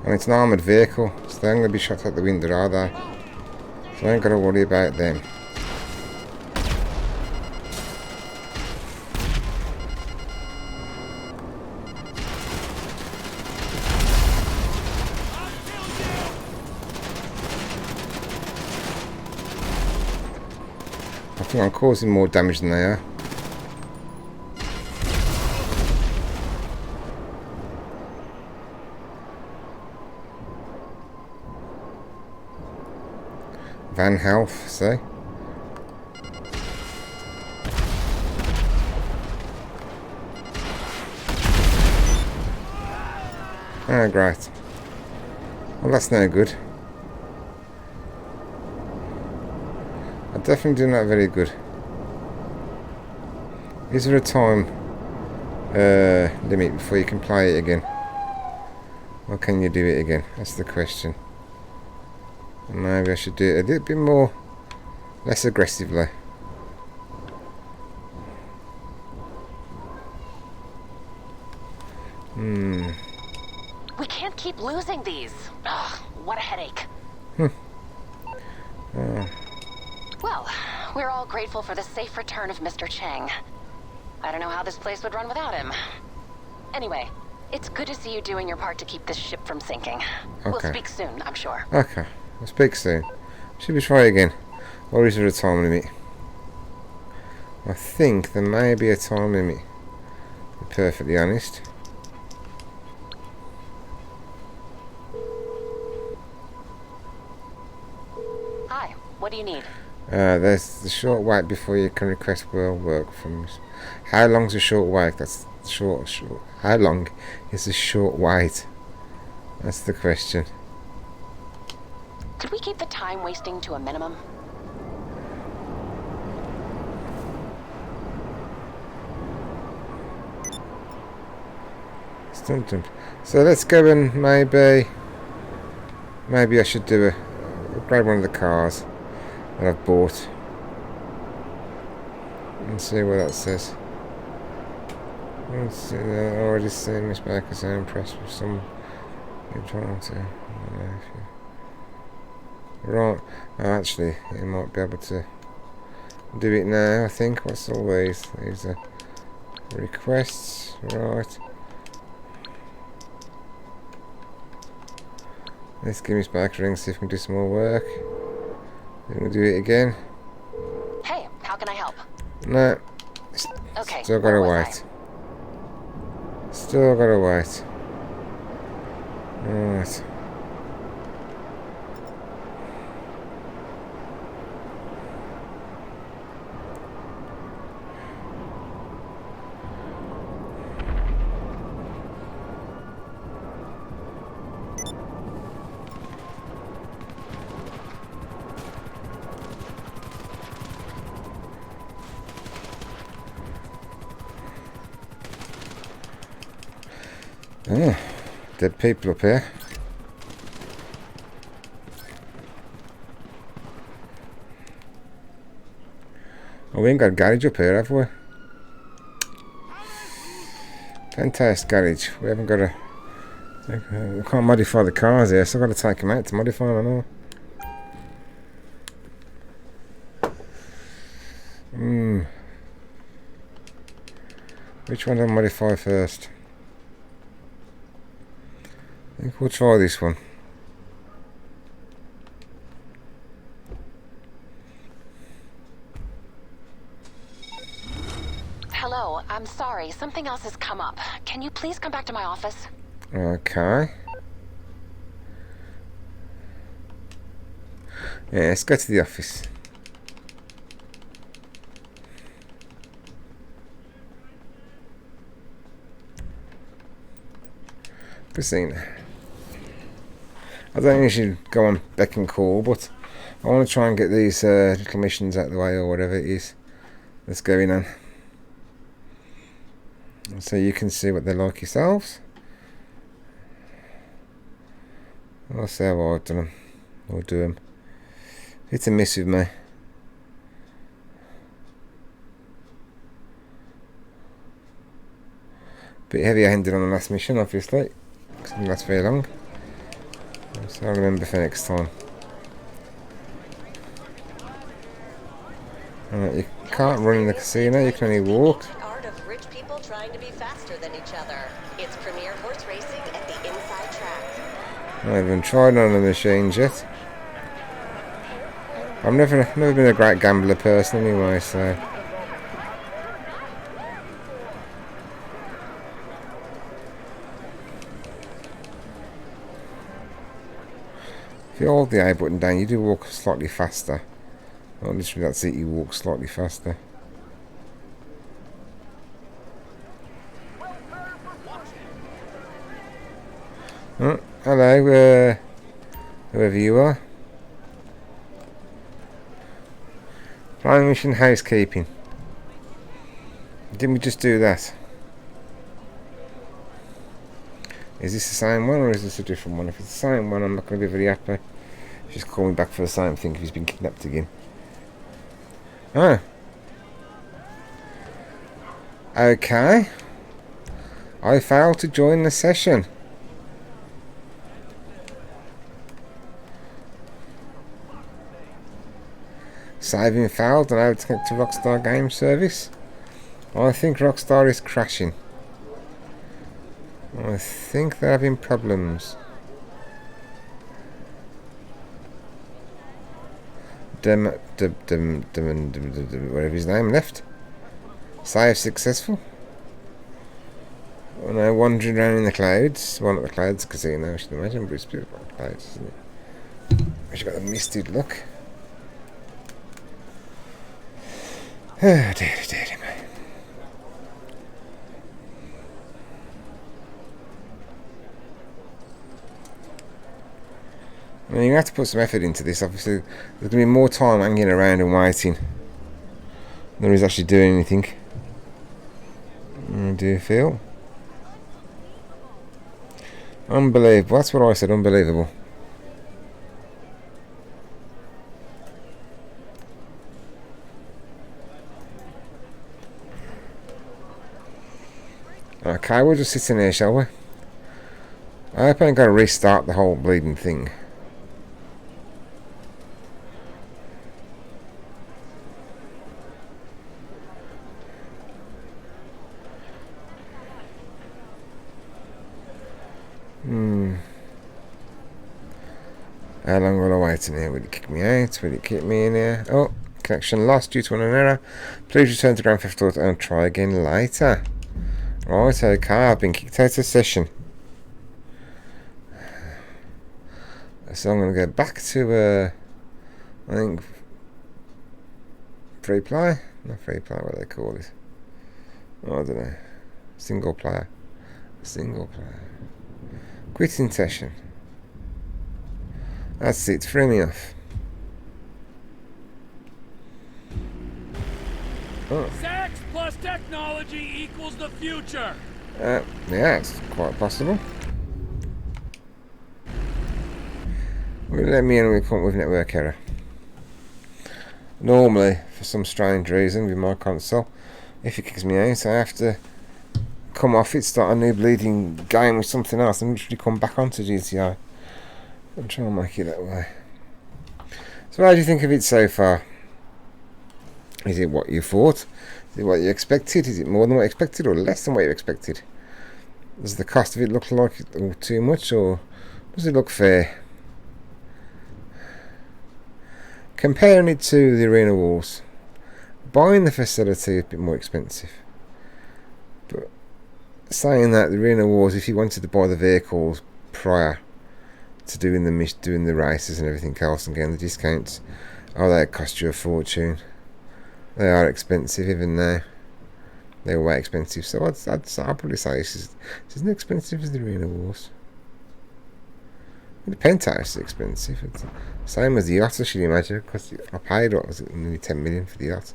And it's an armoured vehicle, so they're going to be shot out the window, are they? So I ain't got to worry about them. I think I'm causing more damage than they are. Van health, say. Oh, great. Well, that's no good. I'm definitely doing that very good. Is there a time limit before you can play it again? Or can you do it again? That's the question. Maybe I should do it a little bit more, less aggressively. We can't keep losing these. Ugh, what a headache. Oh. Well, we're all grateful for the safe return of Mr. Chang. I don't know how this place would run without him. Anyway, it's good to see you doing your part to keep this ship from sinking. We'll Okay. speak soon, I'm sure. Okay, we'll speak soon. Should we try again? Or is there a time limit? I think there may be a time limit, to be perfectly honest. Hi, what do you need? There's the short wait before you can request work from us. How long's a short wait? That's short. How long is a short wait? That's the question. Could we keep the time wasting to a minimum? Stunt. So let's go and maybe I should do grab one of the cars that I've bought and see what that says. Let's see, I already seen Miss Baker so impressed with some. You're trying to. I don't know if you, right. Oh, actually, you might be able to do it now. I think. What's all these? These are requests, right? Let's give Miss Baker a ring, see if we can do some more work. Then we'll do it again. Hey, how can I help? No. Okay, Still gotta where was wait. Still gotta wait. Right. Oh, dead people up here. Oh, we ain't got a garage up here, have we? Fantastic garage. We haven't got a... We can't modify the cars here, so I've got to take them out to modify them and all. Which one do I modify first? I think we'll try this one. Hello, I'm sorry. Something else has come up. Can you please come back to my office? Okay. Yeah, let's go to the office. Christina. I don't usually go on beck and call, but I want to try and get these little missions out of the way or whatever it is that's going on. So you can see what they're like yourselves. I'll see how I've done them. Or do them. It's a miss with me. Bit heavy-handed on the last mission, obviously. Because it didn't last very long. So I'll remember for next time. Alright, you can't run in the casino, you can only walk. Art of rich people trying to be faster than each other. It's premier horse racing at the inside track. I haven't even tried none of the machines yet. I've never been a great gambler person anyway, so... If you hold the A button down, you do walk slightly faster. Well, literally that's it, you walk slightly faster. Oh, hello, whoever you are. Flying mission housekeeping. Didn't we just do that? Is this the same one or is this a different one? If it's the same one, I'm not going to be very happy. Just call me back for the same thing if he's been kidnapped again. Oh. Okay. I failed to join the session. Saving failed and how to connect to Rockstar Game Service. I think Rockstar is crashing. I think they're having problems. Whatever his name left. Save successful. Oh no, wandering around in the clouds. One at the clouds casino, I should imagine, but it's beautiful clouds, isn't it? She's got a misted look. Oh dear me. I mean, you have to put some effort into this. Obviously, there's going to be more time hanging around and waiting than there is actually doing anything. Do you feel? Unbelievable. That's what I said. Unbelievable. Okay, we'll just sit in here, shall we? I hope I ain't going to restart the whole bleeding thing. How long will I wait in here? Will it kick me out? Will it keep me in here? Oh, connection lost due to an error. Please return to Grand Theft Auto and try again later. Right, okay, I've been kicked out of session. So I'm going to go back to, I think, free play? Not free play, what do they call it? Oh, I don't know. Single player. Single player. Quitting session. That's it, threw me off. Oh. Sex plus technology equals the future. Yeah, it's quite possible. Will let me in when we come up with network error. Normally, for some strange reason with my console, if it kicks me out, I have to come off it, start a new bleeding game with something else, and literally come back onto GTA. I'm trying to make it that way. So how do you think of it so far? Is it what you thought? Is it what you expected? Is it more than what you expected or less than what you expected? Does the cost of it look like too much, or does it look fair? Comparing it to the Arena Wars, buying the facility is a bit more expensive. But saying that, the Arena Wars, if you wanted to buy the vehicles prior to doing the races and everything else and getting the discounts, oh, they cost you a fortune. They are expensive even now. They're way expensive. So I'd probably say this isn't expensive as the Arena Wars. The penthouse is expensive. It's the same as the yacht, I should imagine, because I paid, what was it, nearly 10 million for the yacht.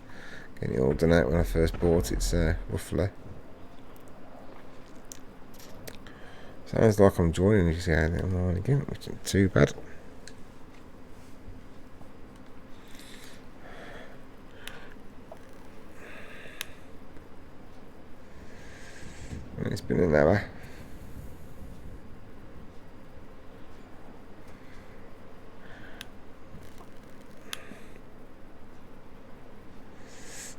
Getting it all done out when I first bought it, roughly. Sounds like I'm joining GTA online again, which isn't too bad. It's been an hour.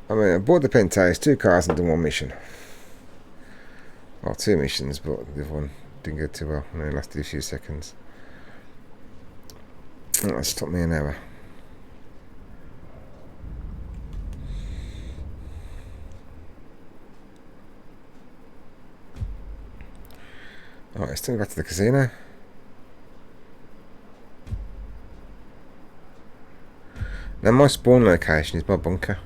I mean, I bought the penthouse, 2 cars and done 1 mission. Well, 2 missions, but the other one didn't go too well. It only lasted a few seconds. Oh, that's took me an hour. Alright, let's turn back to the casino. Now my spawn location is my bunker.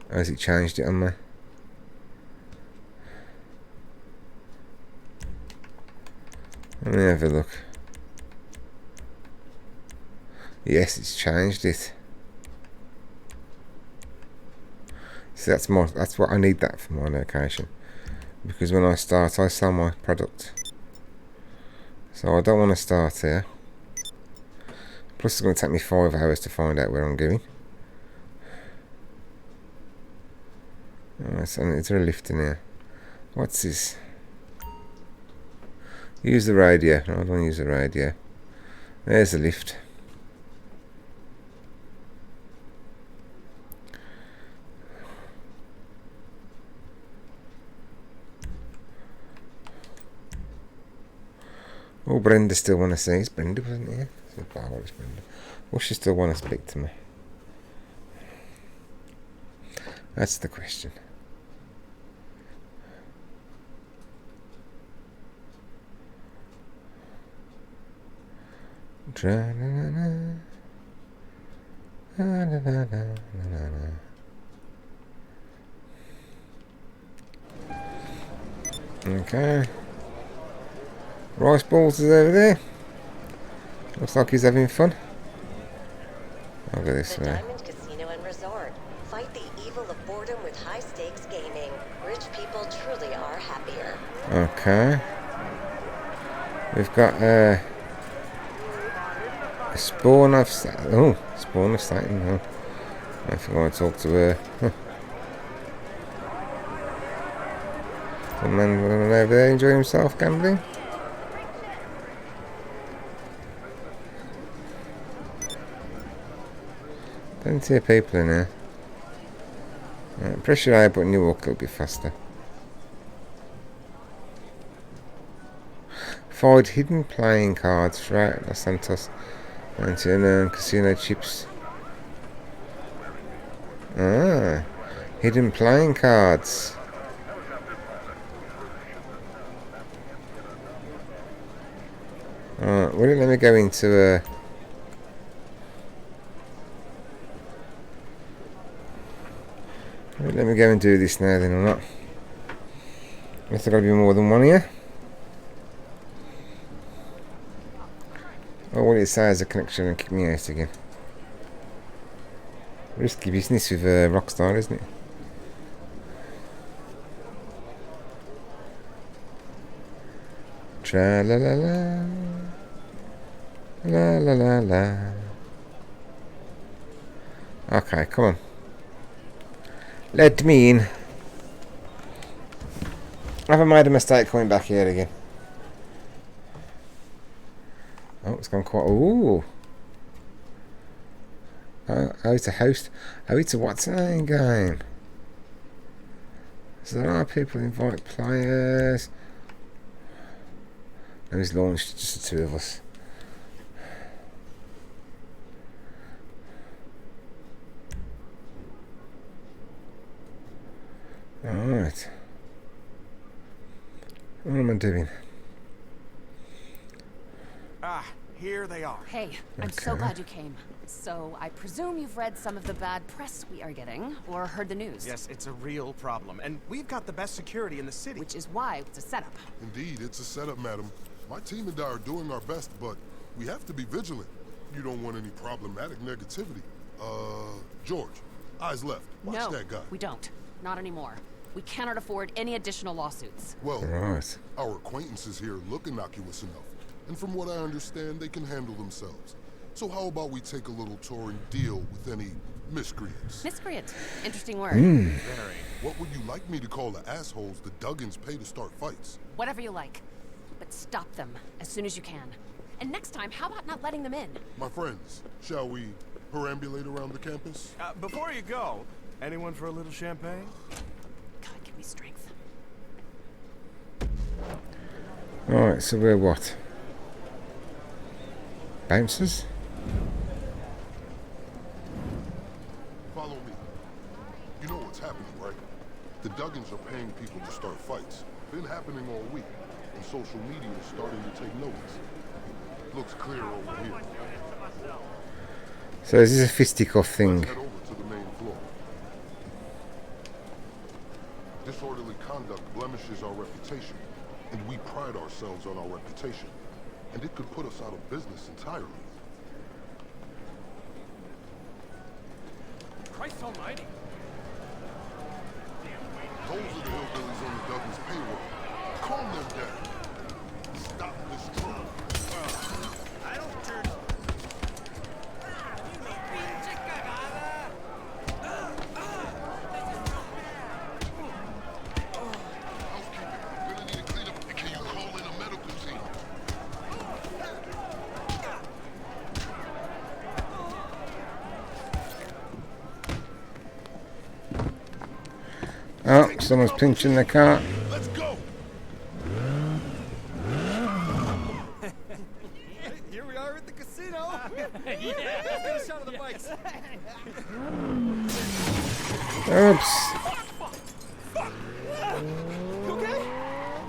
Has it changed it on me? Let me have a look. Yes, it's changed it. See, that's what I need that for my location. Because when I start, I sell my product. So I don't want to start here. Plus it's going to take me 5 hours to find out where I'm going. Alright, so is there a lift in here? What's this? Use the radio. No, I don't want to use the radio. There's the lift. Oh, Brenda still want to see. It's Brenda, wasn't it? So Barbara, it's Brenda. Will she still want to speak to me? That's the question. Okay. Rice Balls is over there. Looks like he's having fun. I'll go this The way. Diamond Casino and Resort. Fight the evil of boredom with high-stakes gaming. Rich people truly are happier. Okay. We've got a spawn of Satan. Oh, spawn of Satan. Oh. I think I want to talk to her. Huh. Some man over there enjoying himself gambling. Plenty of people in here. Right, press your eye button, you walk a little bit faster. Find hidden playing cards throughout Los Santos and to earn casino chips. Ah, hidden playing cards. Alright, will it let me go into let me go and do this now then or not? Guess there's got to be more than one here. Oh, what it says a connection and kick me out again. Risky business with Rockstar, isn't it? Tra la la la, la la la la. Okay, come on. Let me in. Have I made a mistake coming back here again? Oh, it's gone quite. Ooh. Oh, it's a host. Oh, it's a what's the name game. So there are people invite players. And he's launched just the two of us. Alright. What am I doing? Ah, here they are. Hey, I'm so glad you came. So, I presume you've read some of the bad press we are getting, or heard the news. Yes, it's a real problem, and we've got the best security in the city. Which is why it's a setup. Indeed, it's a setup, madam. My team and I are doing our best, but we have to be vigilant. You don't want any problematic negativity. George, eyes left. Watch that guy. We don't. Not anymore. We cannot afford any additional lawsuits. Well, Right. our acquaintances here look innocuous enough. And from what I understand, they can handle themselves. So how about we take a little tour and deal with any miscreants? Miscreant. Interesting word. Very. What would you like me to call the assholes the Duggins pay to start fights? Whatever you like. But stop them as soon as you can. And next time, how about not letting them in? My friends, shall we perambulate around the campus? Before you go, anyone for a little champagne? God, give me strength. Alright, so we're what? Bouncers? Follow me. You know what's happening, right? The Duggins are paying people to start fights. Been happening all week, and social media is starting to take notice. Looks clear over here. So is this a fisticuff thing? Let's head over to the main floor. Disorderly conduct blemishes our reputation, and we pride ourselves on our reputation. And it could put us out of business entirely. Christ almighty. Those are the hillbillies on the Duggins payroll. Calm them down. Stop this trouble. Housekeeping, we're gonna need a cleanup. Can you call in a medical team? Oh, someone's pinching the car. Let's go. Yeah, let's get a shot of the bikes. Oops. You okay?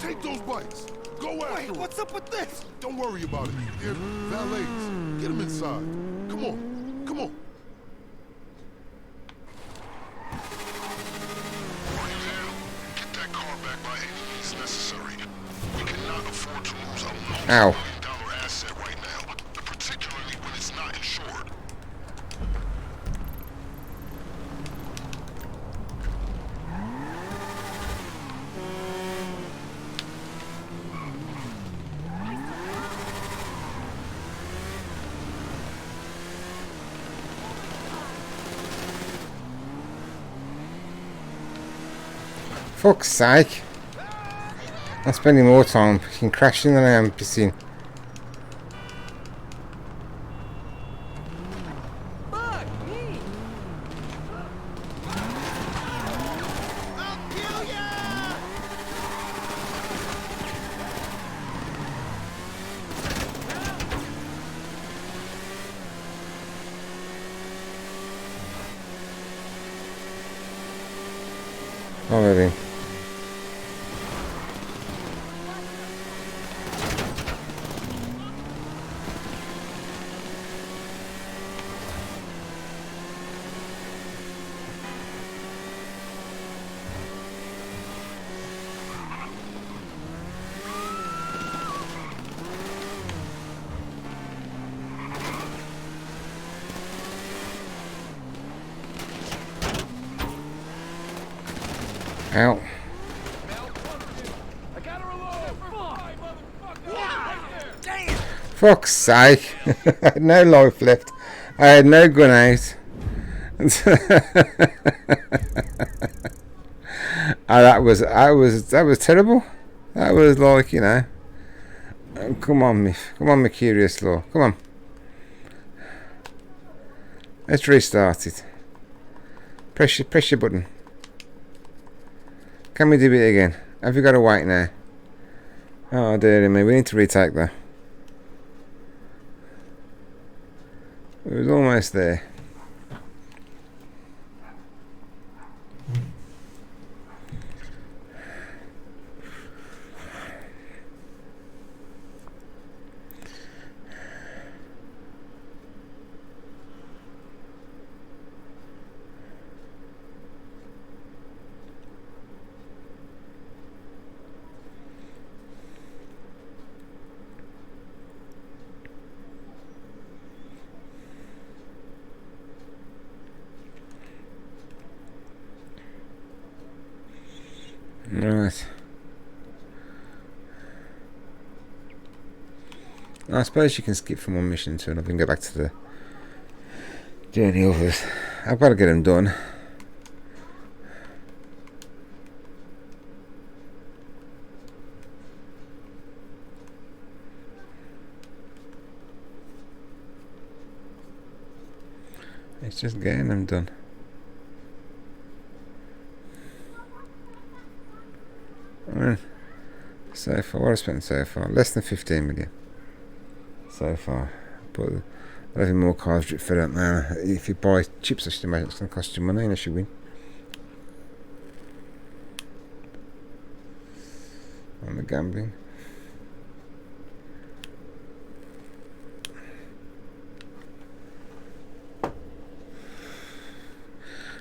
Take those bikes. Go after them. What's up with this? Don't worry about it. They're valets. Get them inside. Come on. Come on. Get that car back by any means necessary. We cannot afford to lose a Ow. multi-million-dollar asset right now, particularly when it's not insured. Fuck's sake. I'm spending more time fucking crashing than I am pissing. Oh, really? Ow. Fuck's sake. I had no life left. I had no gun out. That was terrible. That was like, you know. Come on, me curious law. Come on. Let's restart it. Press your button. Can we do it again? Have you got to wait now? Oh dear me, we need to retake that. It was almost there. Right. I suppose you can skip from one mission to another and go back to the journey others. I've got to get them done. It's just getting them done. So far, what I've spent so far, less than 15 million so far. But there's more cars drip fed up now. If you buy chips, I should imagine it's going to cost you money unless you win. On the gambling.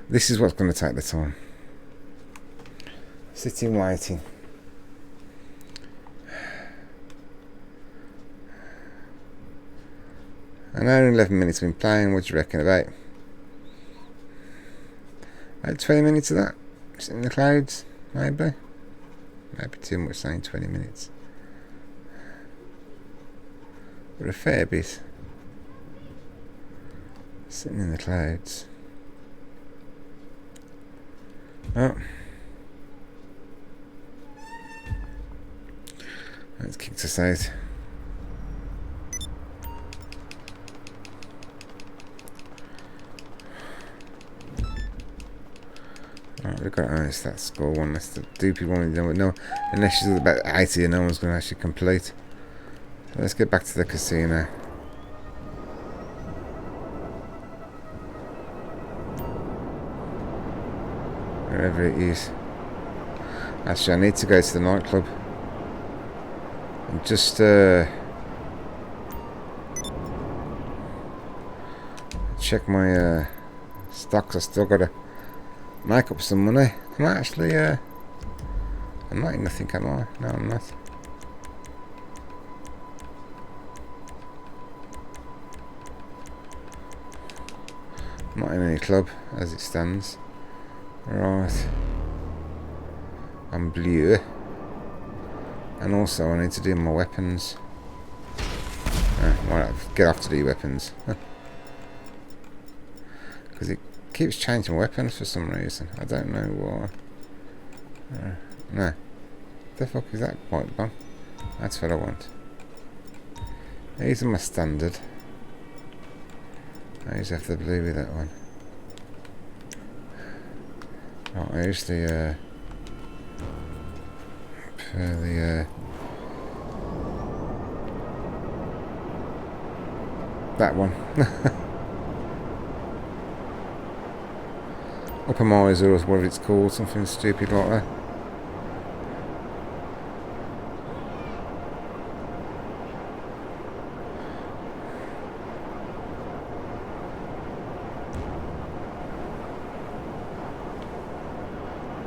This is what's going to take the time. Sitting waiting. An hour and 11 minutes been playing. What do you reckon about? About 20 minutes of that? Sitting in the clouds? Maybe? Maybe too much saying 20 minutes. But a fair bit. Sitting in the clouds. Oh. That's kicked us out. Right, we've got that score one. That's the doopy one. No, unless she's about 80 and no one's going to actually complete. So let's get back to the casino. Wherever it is. Actually, I need to go to the nightclub and just check my stocks. I still gotta make up some money. I'm actually I'm not in nothing, am I? No, I'm not. I'm not in any club as it stands. Right. I'm blue. And also I need to do my weapons. Might get off to do weapons. Because it keeps changing weapons for some reason. I don't know why. No. The fuck is that pipe bomb? That's what I want. These are my standard. I just have to blue with that one. Right, here's the that one. Upper miser or whatever it's called, something stupid like that.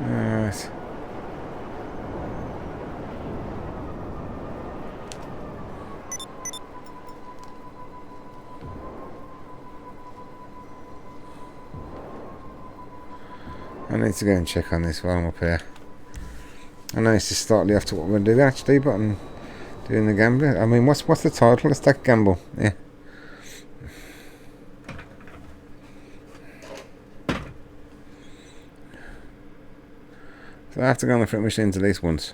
Alright. I need to go and check on this while I'm up here. I know it's just slightly after what we're doing actually, but I'm doing the gambling. I mean, what's the title? Let's take a gamble. Yeah. So I have to go on the front machines at least once.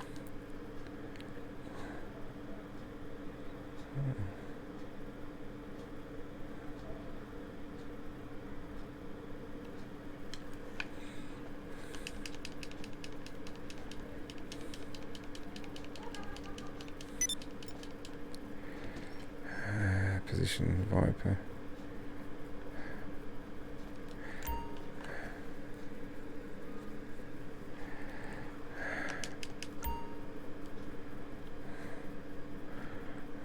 Position Viper.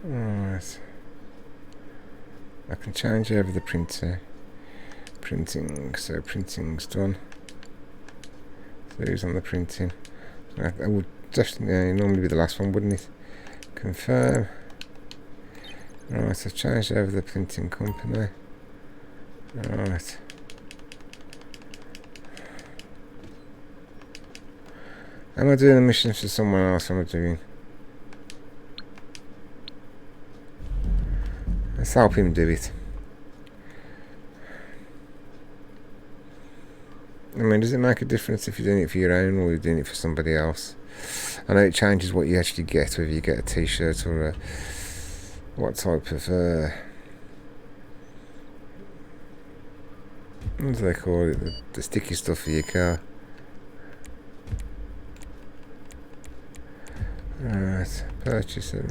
Alright. I can change over the printer. Printing, so printing's done. So who's on the printing? I would definitely normally be the last one, wouldn't it? Confirm. Right, I've changed over the printing company. Right. Am I doing a mission for someone else? Am I doing? Let's help him do it. I mean, does it make a difference if you're doing it for your own or you're doing it for somebody else? I know it changes what you actually get, whether you get a t-shirt or a... what type of... what do they call it? The sticky stuff for your car. Right, purchase it.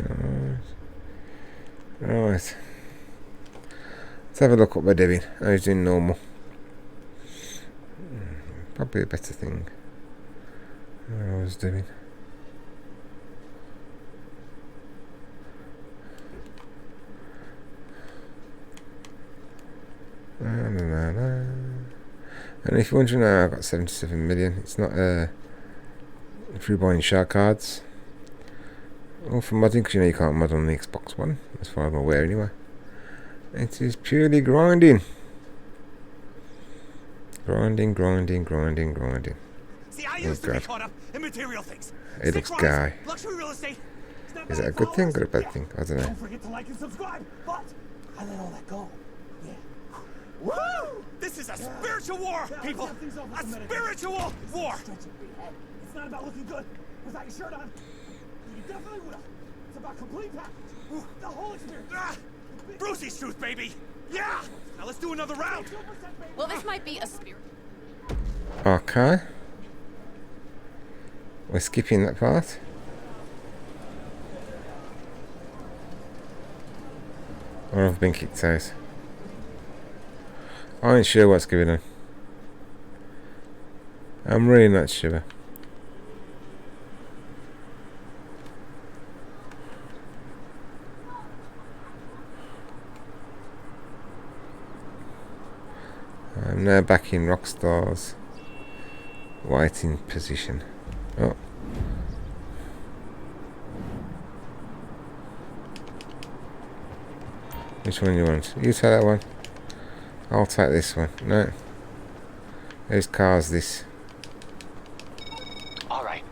Right. Let's have a look what we're doing. I was doing normal. Probably a better thing. What I was doing. And if you're wondering how I got 77 million, it's not through buying shark cards or for modding, because you know you can't mod on the Xbox One, as far as I'm aware anyway. It is purely grinding. Grinding. See, I used to be caught up in material things. It looks guy. Luxury real estate. Is that a good thing or a bad thing? I don't know. Don't forget to like and subscribe. But I let all that go. Yeah. Woo! This is a spiritual war, people. A spiritual war. It's not about looking good without your shirt on. You definitely will. It's about complete package. The whole experience. Brucey's truth, baby. Yeah. Now let's do another round. Well, this might be a spirit. Okay. We're skipping that part. Or I've been kicked out. I ain't sure what's going on. I'm really not sure. I'm now back in Rockstar's waiting position. Oh. Which one do you want? You take that one. I'll take this one. No. Whose car's this? Alright,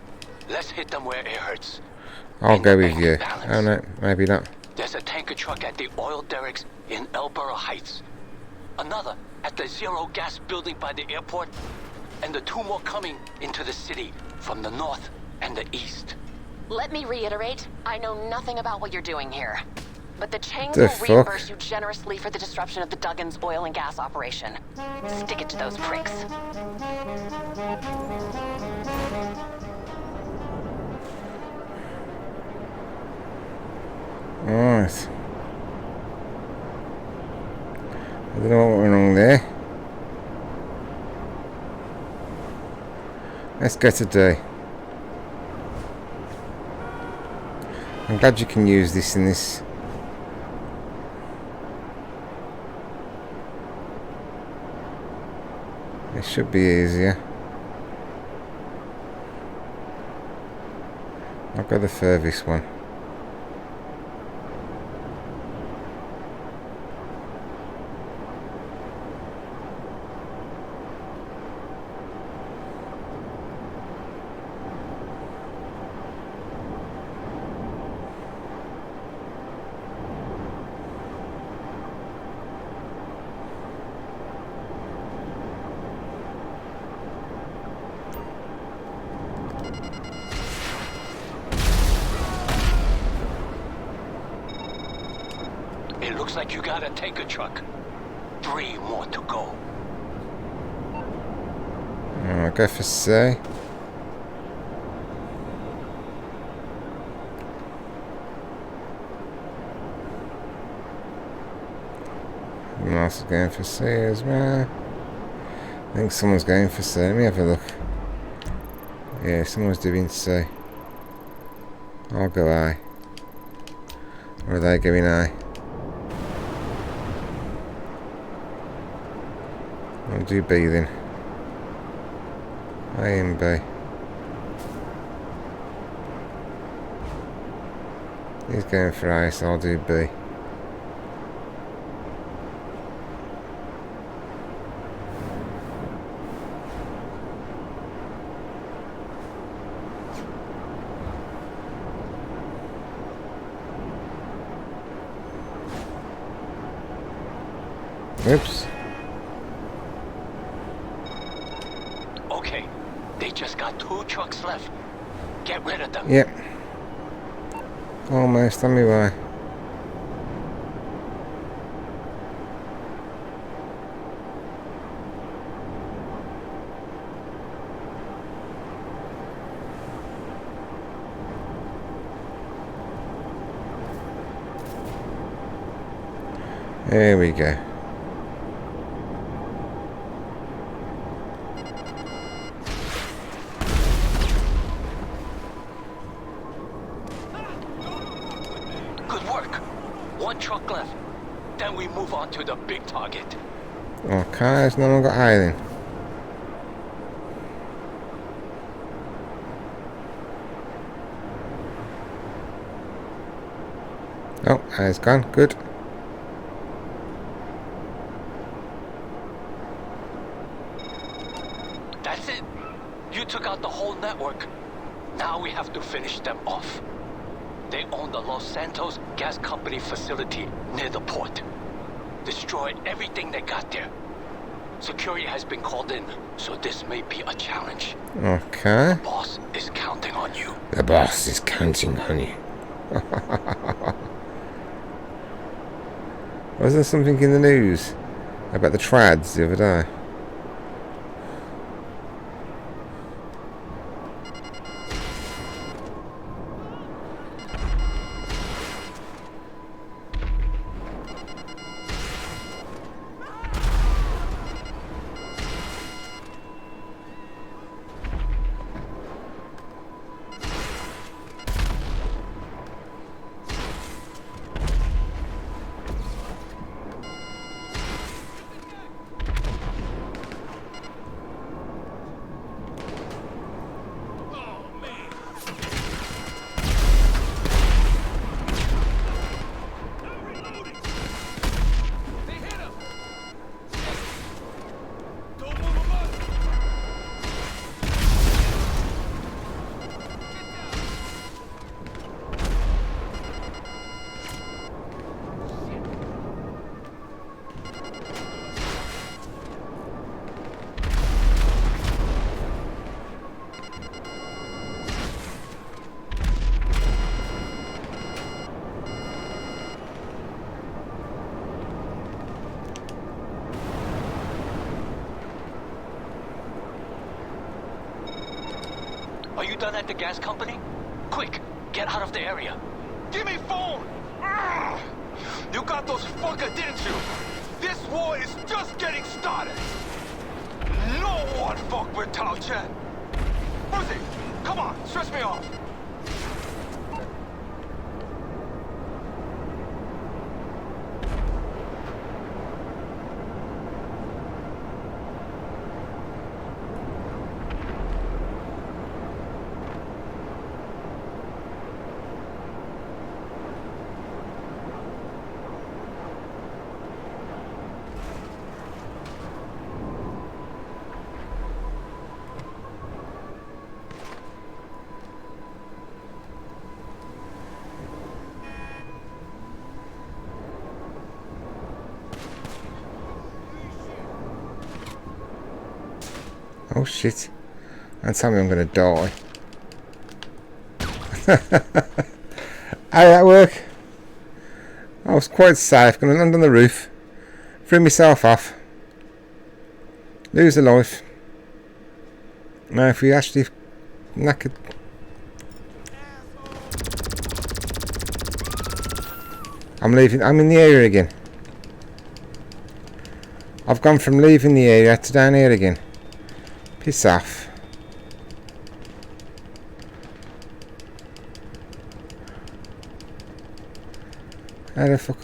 let's hit them where it hurts. I'll go with you. Oh no, maybe not. There's a tanker truck at the oil derricks in Elborough Heights. Another at the Zero Gas building by the airport. And the 2 more coming into the city from the north and the east. Let me reiterate, I know nothing about what you're doing here. But the Changs The will fuck? reimburse you generously for the disruption of the Duggins oil and gas operation. Stick it to those pricks. Alright. I don't know what went wrong there. Let's go to D. I'm glad you can use this in this. It should be easier. I'll go the furthest one. It looks like you got a tanker truck. 3 more to go. I'll go for C. Someone else is going for C as well. I think someone's going for C. Let me have a look. Yeah, someone's doing C. I'll go I. Or are they going I? I'll do B then. A and B. He's going for A, so I'll do B. Oops. Okay, they just got 2 trucks left. Get rid of them. Yep. Almost on my way. There we go. Good work. 1 truck left. Then we move on to the big target. Okay, there's no one got A then. Oh, A's gone. Good. That's it. You took out the whole network. Now we have to finish them off. They own the Los Santos Gas Company facility near the port. Destroyed everything they got there. Security has been called in, so this may be a challenge. Okay. The boss is counting on you. The boss is counting on you. Was there something in the news about the trads the other day? done at the gas company? Quick, get out of the area. Give me phone! Ugh. You got those fuckers, didn't you? This war is just getting started. No one fuck with Tao Chen. Brucey, come on, stretch me off. Oh shit. Don't tell me I'm going to die. How did that work? I was quite safe. Going to land on the roof. Threw myself off. Lose a life. Now if we actually knackered... I'm leaving. I'm in the area again. I've gone from leaving the area to down here again. Piss off. How the fuck?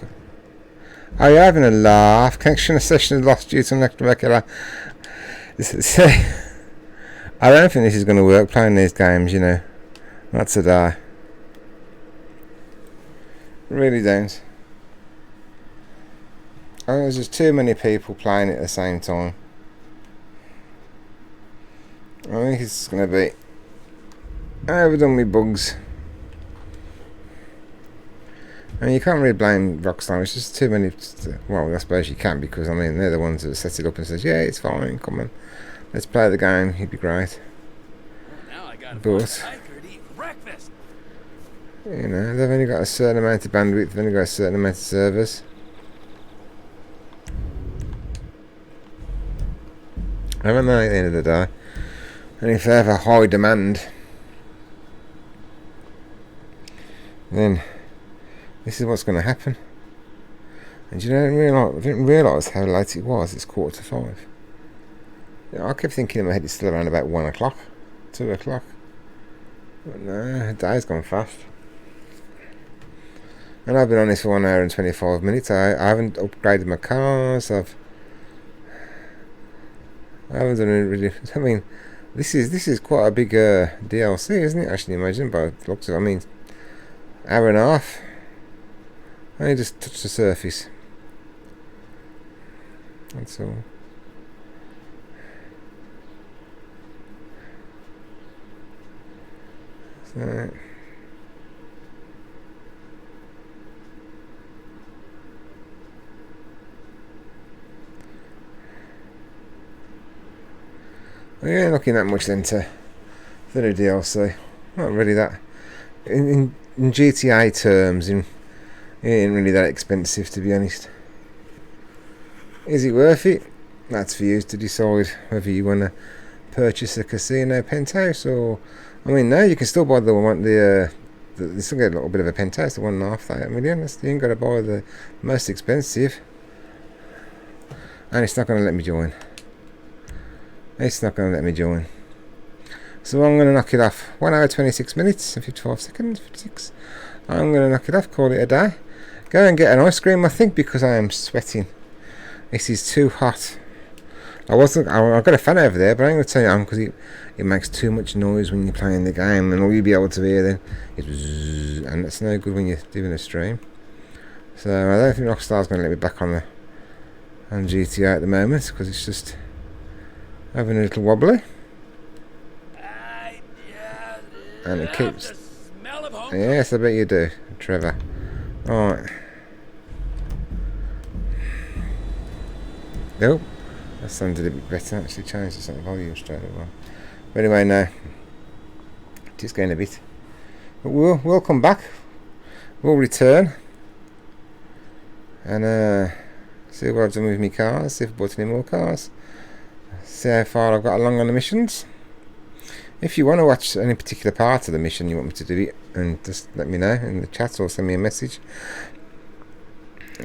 Oh, you're having a laugh. Connection session is lost due to regular. I don't think this is going to work playing these games, you know. That's a die. Really don't. Oh, there's just too many people playing it at the same time. I think it's going to be overdone with bugs. I mean, you can't really blame Rockstar. It's just too many. Well, I suppose you can, because I mean they're the ones that set it up and says, "Yeah, it's fine. Come on, let's play the game. It'd be great." But you know, they've only got a certain amount of bandwidth. They've only got a certain amount of servers. Haven't they? At the end of the day, and if they have a high demand, then this is what's going to happen. And you know, I didn't realise how late it was. It's 5:15. You know, I kept thinking in my head it's still around about 1 o'clock, 2 o'clock. But no, the day's gone fast. And I've been on this for 1 hour and 25 minutes. I haven't upgraded my cars. I haven't done it really. I mean, this is quite a big DLC, isn't it? Actually, imagine by the looks of it. I mean, hour and a half. I just touched the surface. That's all. So. Yeah, looking that much then to the new DLC. Not really that. In GTA terms, it ain't really that expensive, to be honest. Is it worth it? That's for you to decide whether you want to purchase a casino penthouse or... I mean, no, you can still buy you still get a little bit of a penthouse, the 1.5 million. You ain't got to buy the most expensive. And it's not going to let me join. It's not going to let me join. So I'm going to knock it off. 1 hour 26 minutes and 55 seconds. 56. I'm going to knock it off, call it a day. Go and get an ice cream, I think, because I am sweating. This is too hot. I've got a fan over there, but I ain't going to turn it on because it makes too much noise when you're playing the game, and all you'll be able to hear then is bzzz, and that's no good when you're doing a stream. So I don't think Rockstar's going to let me back on GTA at the moment, because it's just having a little wobbly. And it keeps... Yes, I bet you do, Trevor. Alright. Nope. That sounded a bit better. Actually changed the volume straight away. But anyway, no. Just going a bit. But we'll come back. We'll return. And see what I've done with my cars. See if I've bought any more cars. See how far I've got along on the missions. If you want to watch any particular part of the mission, you want me to do it, and just let me know in the chat or send me a message.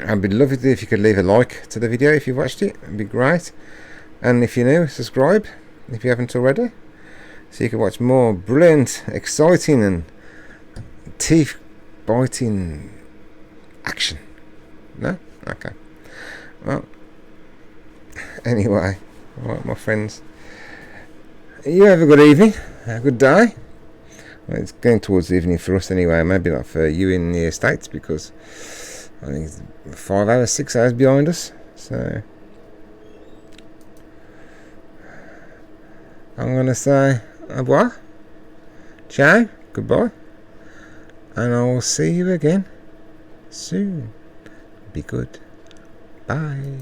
I'd be lovely if you could leave a like to the video if you watched it. It'd be great. And if you're new, subscribe if you haven't already, so you can watch more brilliant, exciting and teeth-biting action. No? Okay. Well, anyway, alright my friends, you have a good evening, a good day. Well, it's going towards evening for us anyway, maybe not for you in the States, because I think it's 5 hours, 6 hours behind us. So I'm going to say au revoir, ciao, goodbye, and I'll see you again soon. Be good. Bye.